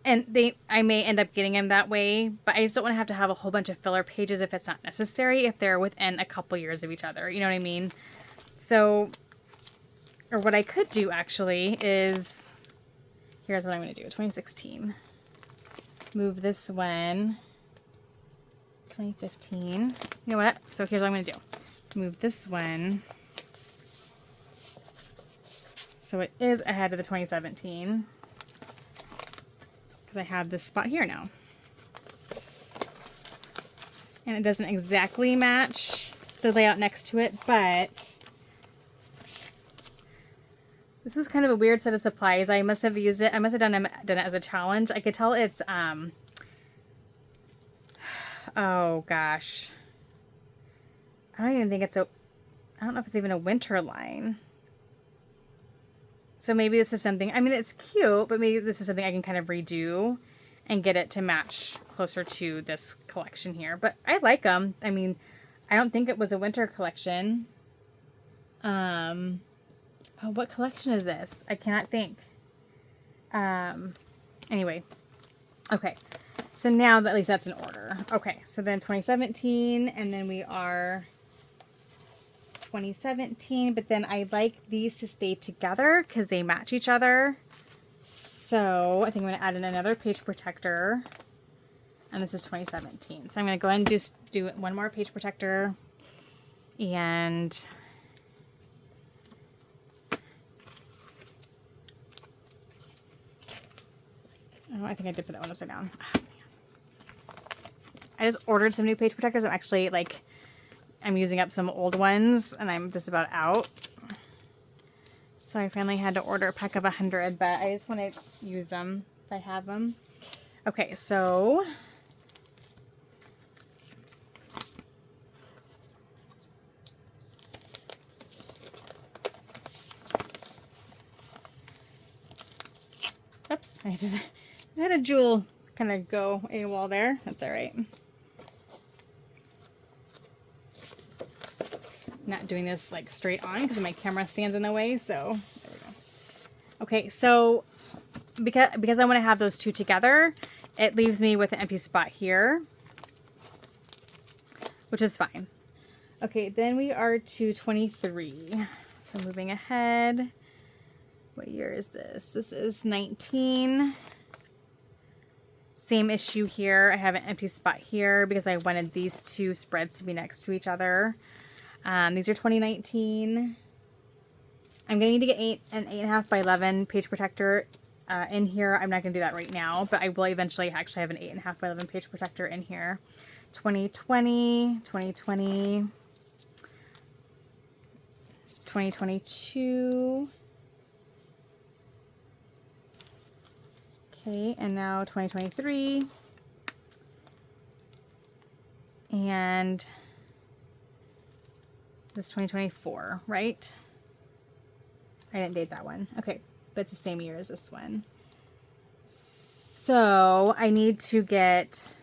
I may end up getting them that way, but I just don't want to have a whole bunch of filler pages if it's not necessary, if they're within a couple years of each other. You know what I mean? So, or what I could do actually is, here's what I'm going to do. 2016. Move this one. 2015. You know what? So here's what I'm going to do. Move this one. So it is ahead of the 2017. Because I have this spot here now. And it doesn't exactly match the layout next to it, but this was kind of a weird set of supplies. I must have used it. I must have done it as a challenge. I could tell it's, oh gosh. I don't even think it's I don't know if it's even a winter line. So maybe this is something, I mean, it's cute, but maybe this is something I can kind of redo and get it to match closer to this collection here. But I like them. I mean, I don't think it was a winter collection. Oh, what collection is this? I cannot think. Anyway. Okay. So now at least that's in order. Okay. So then 2017, and then we are 2017, but then I like these to stay together because they match each other. So I think I'm going to add in another page protector, and this is 2017. So I'm going to go ahead and just do one more page protector, and oh, I think I did put that one upside down. Oh, I just ordered some new page protectors. I'm actually like, I'm using up some old ones and I'm just about out. So I finally had to order a pack of 100, but I just want to use them if I have them. Okay, so oops, I just had a jewel kind of go AWOL there. That's all right. Not doing this like straight on because my camera stands in the way, so there we go. Okay, so because I want to have those two together, it leaves me with an empty spot here, which is fine. Okay, then we are to 23. So moving ahead, what year is this? This is 19. Same issue here. I have an empty spot here because I wanted these two spreads to be next to each other. These are 2019. I'm going to need to get an 8.5 by 11 page protector in here. I'm not going to do that right now, but I will eventually actually have an 8.5 by 11 page protector in here. 2020, 2020, 2022. Okay, and now 2023. And this is 2024, right? I didn't date that one. Okay, but it's the same year as this one. So I need to get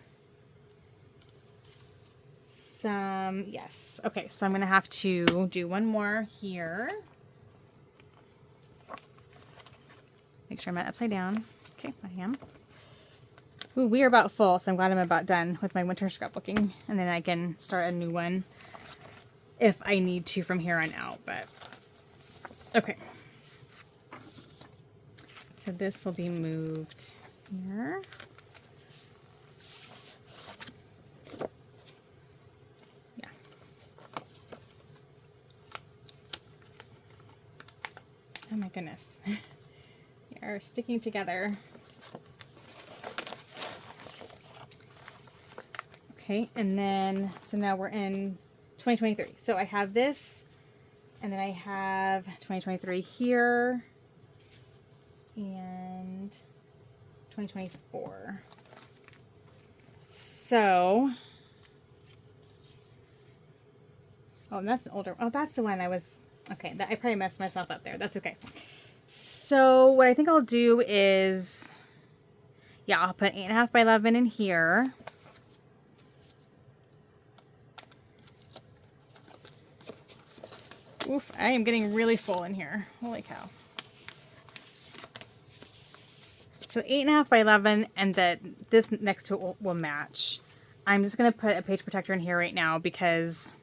some, yes. Okay, so I'm going to have to do one more here. Make sure I'm not upside down. Okay, I am. Ooh, we are about full, so I'm glad I'm about done with my winter scrapbooking. And then I can start a new one if I need to from here on out, but okay. So this will be moved here. Yeah. Oh my goodness. They are sticking together. Okay, and then, so now we're in 2023. So I have this, and then I have 2023 here, and 2024. So, Oh, and that's an older. Oh, that's the one I was. Okay, I probably messed myself up there. That's okay. So what I think I'll do is, yeah, I'll put 8.5 by 11 in here. Oof, I am getting really full in here. Holy cow. So 8.5 by 11, and this next to it will match. I'm just going to put a page protector in here right now because,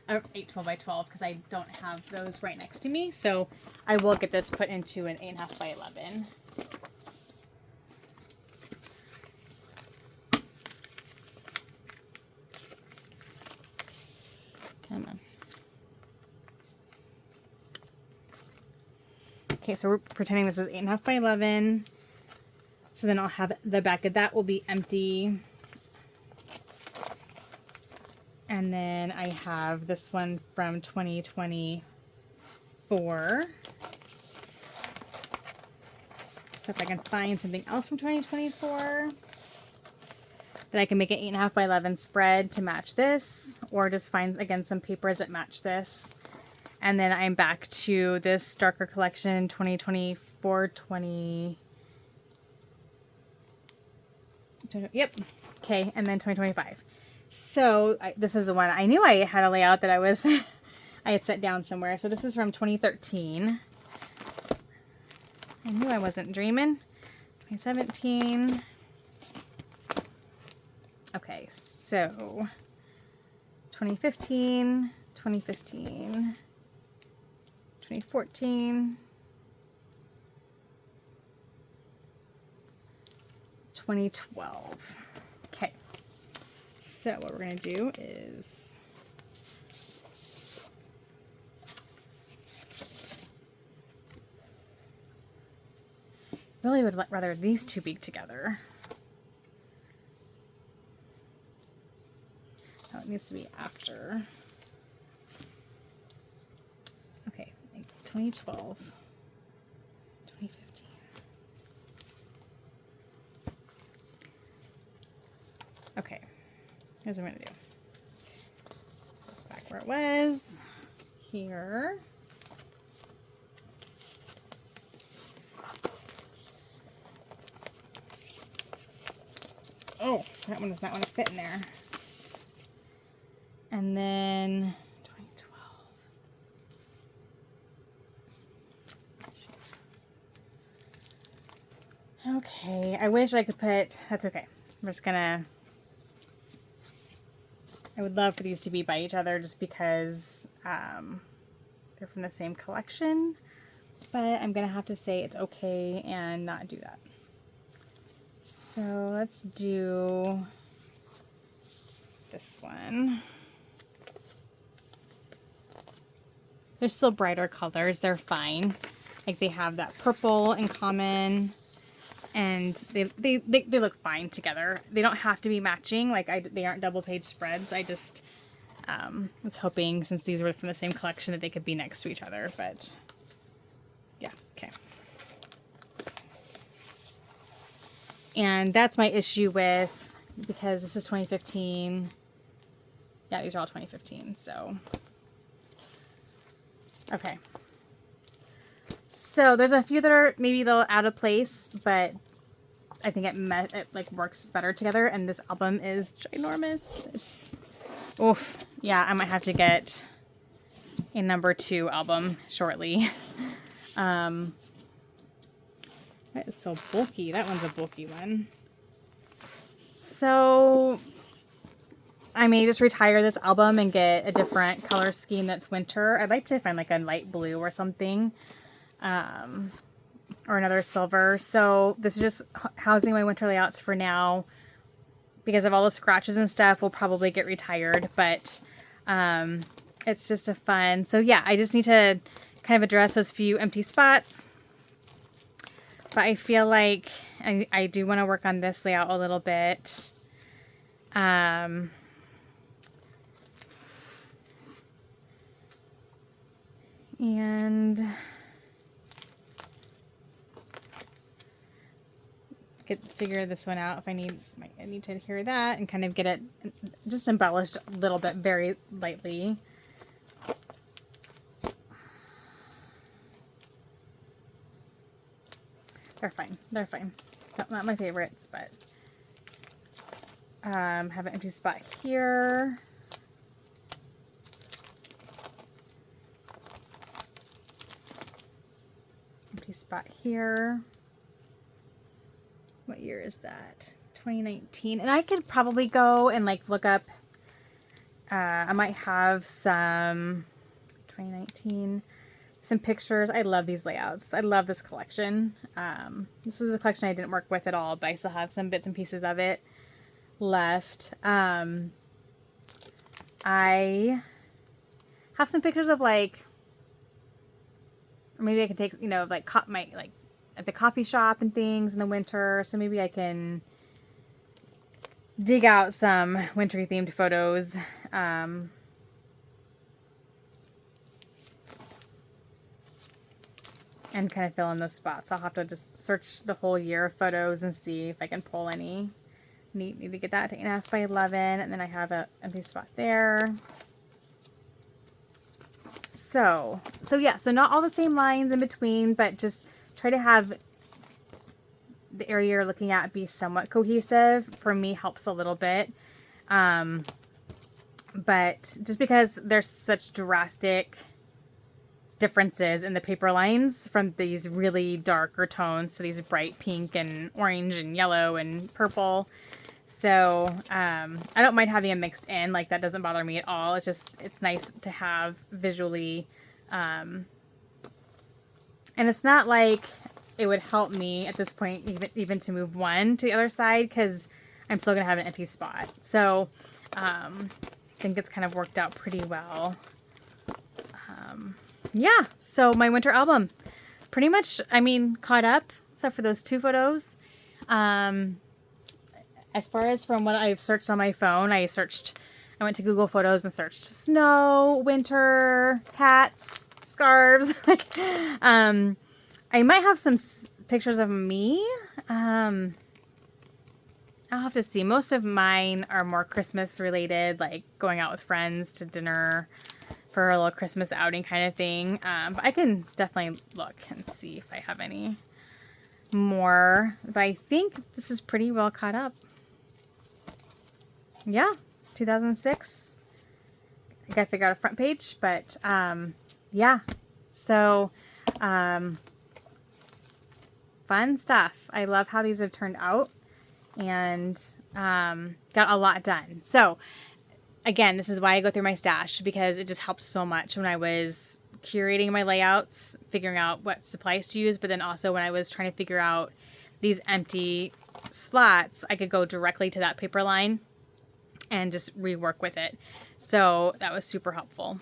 8/12 by 12, because I don't have those right next to me. So I will get this put into an 8.5 by 11. Come on. Okay, so we're pretending this is 8.5 by 11. So then I'll have the back of that will be empty. And then I have this one from 2024. So if I can find something else from 2024, then I can make an 8.5 by 11 spread to match this, or just find, again, some papers that match this. And then I'm back to this darker collection, 2024, yep. Okay, and then 2025. So this is the one I knew I had a layout that I was, I had set down somewhere. So this is from 2013. I knew I wasn't dreaming. 2017. Okay, so 2015, 2015, 2014, 2012. Okay, so what we're going to do is really would rather these two be together. Oh, it needs to be after. Okay, 2012, 2015. Okay, here's what I'm going to do. It's back where it was. Here. Oh, that one does not want to fit in there. And then 2012. Shoot. Okay, I wish I could put, that's okay. I'm just gonna, I would love for these to be by each other just because they're from the same collection, but I'm gonna have to say it's okay and not do that. So let's do this one. They're still brighter colors. They're fine. Like they have that purple in common, and they look fine together. They don't have to be matching. Like they aren't double page spreads. I just was hoping, since these were from the same collection, that they could be next to each other. But yeah, okay. And that's my issue with, because this is 2015. Yeah, these are all 2015, so. Okay. So there's a few that are maybe a little out of place, but I think it like works better together, and this album is ginormous. It's, oof. Yeah, I might have to get a #2 album shortly. That is so bulky. That one's a bulky one. So I may just retire this album and get a different color scheme that's winter. I'd like to find like a light blue or something, or another silver. So this is just housing my winter layouts for now. Because of all the scratches and stuff, will probably get retired, but it's just a fun. So yeah, I just need to kind of address those few empty spots. But I feel like I do want to work on this layout a little bit. And figure this one out if I need to hear that and kind of get it just embellished a little bit, very lightly. They're fine. They're fine. Not my favorites, but have an empty spot here. Empty spot here. What year is that? 2019. And I could probably go and like look up. I might have some 2019. Some pictures. I love these layouts. I love this collection. This is a collection I didn't work with at all, but I still have some bits and pieces of it left. I have some pictures of like, or maybe I can take, you know, like my like at the coffee shop and things in the winter. So maybe I can dig out some wintry themed photos. And kind of fill in those spots. I'll have to just search the whole year of photos and see if I can pull any. Need to get that to 8.5 by 11, and then I have an empty spot there. So yeah, so not all the same lines in between, but just try to have the area you're looking at be somewhat cohesive. For me, helps a little bit. But just because there's such drastic differences in the paper lines from these really darker tones to these bright pink and orange and yellow and purple. So I don't mind having them mixed in. Like, that doesn't bother me at all. It's nice to have visually. And it's not like it would help me at this point even to move one to the other side, because I'm still going to have an empty spot. So I think it's kind of worked out pretty well. Yeah, so my winter album, pretty much, I mean, caught up, except for those 2 photos. As far as from what I've searched on my phone, I went to Google Photos and searched snow, winter, hats, scarves. I might have some pictures of me. I'll have to see. Most of mine are more Christmas related, like going out with friends to dinner for a little Christmas outing kind of thing. But I can definitely look and see if I have any more. But I think this is pretty well caught up. Yeah, 2006. I gotta figure out a front page, but yeah. So fun stuff. I love how these have turned out, and got a lot done. So again, this is why I go through my stash, because it just helps so much when I was curating my layouts, figuring out what supplies to use, but then also when I was trying to figure out these empty slots, I could go directly to that paper line and just rework with it. So that was super helpful.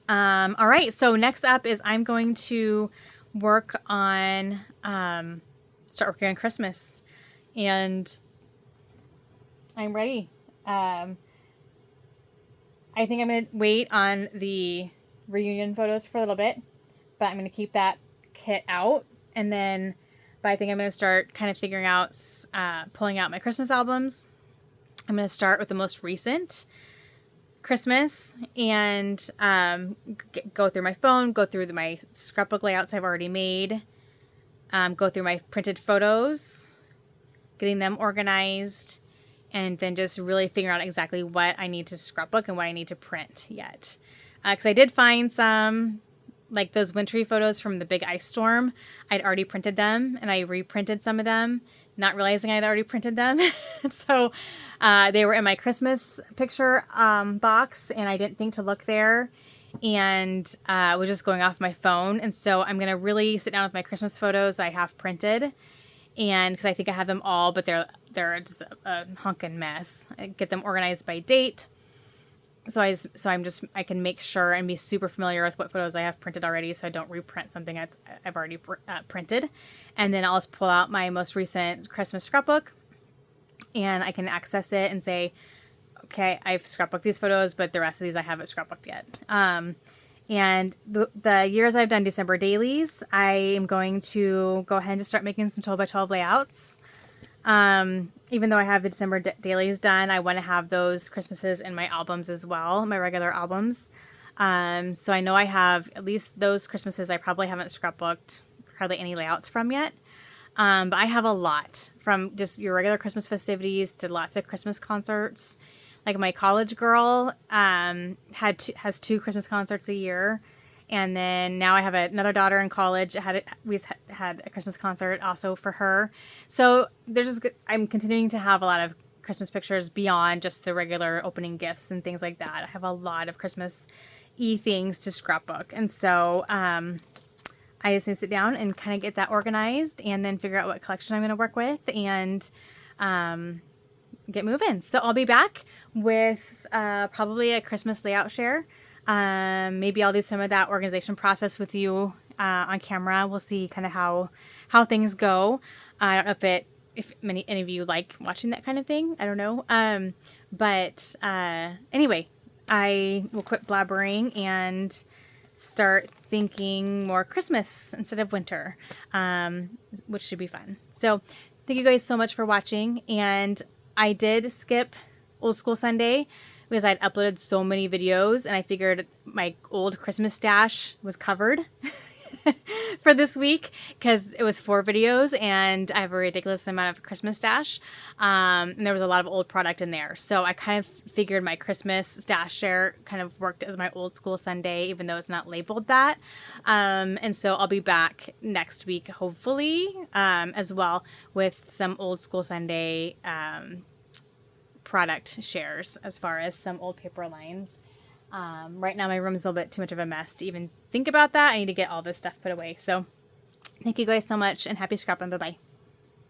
All right, so next up is I'm going to work on, start working on Christmas, and I'm ready. I think I'm going to wait on the reunion photos for a little bit, but I'm going to keep that kit out. And then, but I think I'm going to start kind of figuring out, pulling out my Christmas albums. I'm going to start with the most recent Christmas and go through my phone, go through my scrapbook layouts I've already made, go through my printed photos, getting them organized, and then just really figure out exactly what I need to scrapbook and what I need to print yet. Because I did find some, like those wintry photos from the big ice storm. I'd already printed them, and I reprinted some of them, not realizing I'd already printed them. So they were in my Christmas picture box, and I didn't think to look there, and was just going off my phone. And so I'm going to really sit down with my Christmas photos I have printed, and because I think I have them all, but they're just a hunkin' mess. I get them organized by date, so I can make sure and be super familiar with what photos I have printed already, so I don't reprint something I've already printed. And then I'll just pull out my most recent Christmas scrapbook, and I can access it and say, okay, I've scrapbooked these photos, but the rest of these I haven't scrapbooked yet. And the years I've done December dailies, I am going to go ahead and start making some 12 by 12 layouts. Even though I have the December dailies done, I want to have those Christmases in my albums as well, my regular albums. So I know I have at least those Christmases I probably haven't scrapbooked hardly any layouts from yet. But I have a lot, from just your regular Christmas festivities to lots of Christmas concerts. Like my college girl has 2 Christmas concerts a year. And then now I have another daughter in college. We had a Christmas concert also for her. So I'm continuing to have a lot of Christmas pictures beyond just the regular opening gifts and things like that. I have a lot of Christmas-y things to scrapbook. And so I just need to sit down and kind of get that organized and then figure out what collection I'm going to work with and get moving. So I'll be back with probably a Christmas layout share. Maybe I'll do some of that organization process with you on camera. We'll see kind of how things go. I don't know if any of you like watching that kind of thing. I don't know. But anyway, I will quit blabbering and start thinking more Christmas instead of winter, which should be fun. So thank you guys so much for watching. And I did skip Old School Sunday because I'd uploaded so many videos and I figured my old Christmas stash was covered for this week because it was 4 videos and I have a ridiculous amount of Christmas stash. And there was a lot of old product in there. So I kind of figured my Christmas stash share kind of worked as my Old School Sunday, even though it's not labeled that. And so I'll be back next week, hopefully, as well with some Old School Sunday product shares as far as some old paper lines. Right now my room is a little bit too much of a mess to even think about that. I need to get all this stuff put away. So thank you guys so much and happy scrapping. Bye-bye.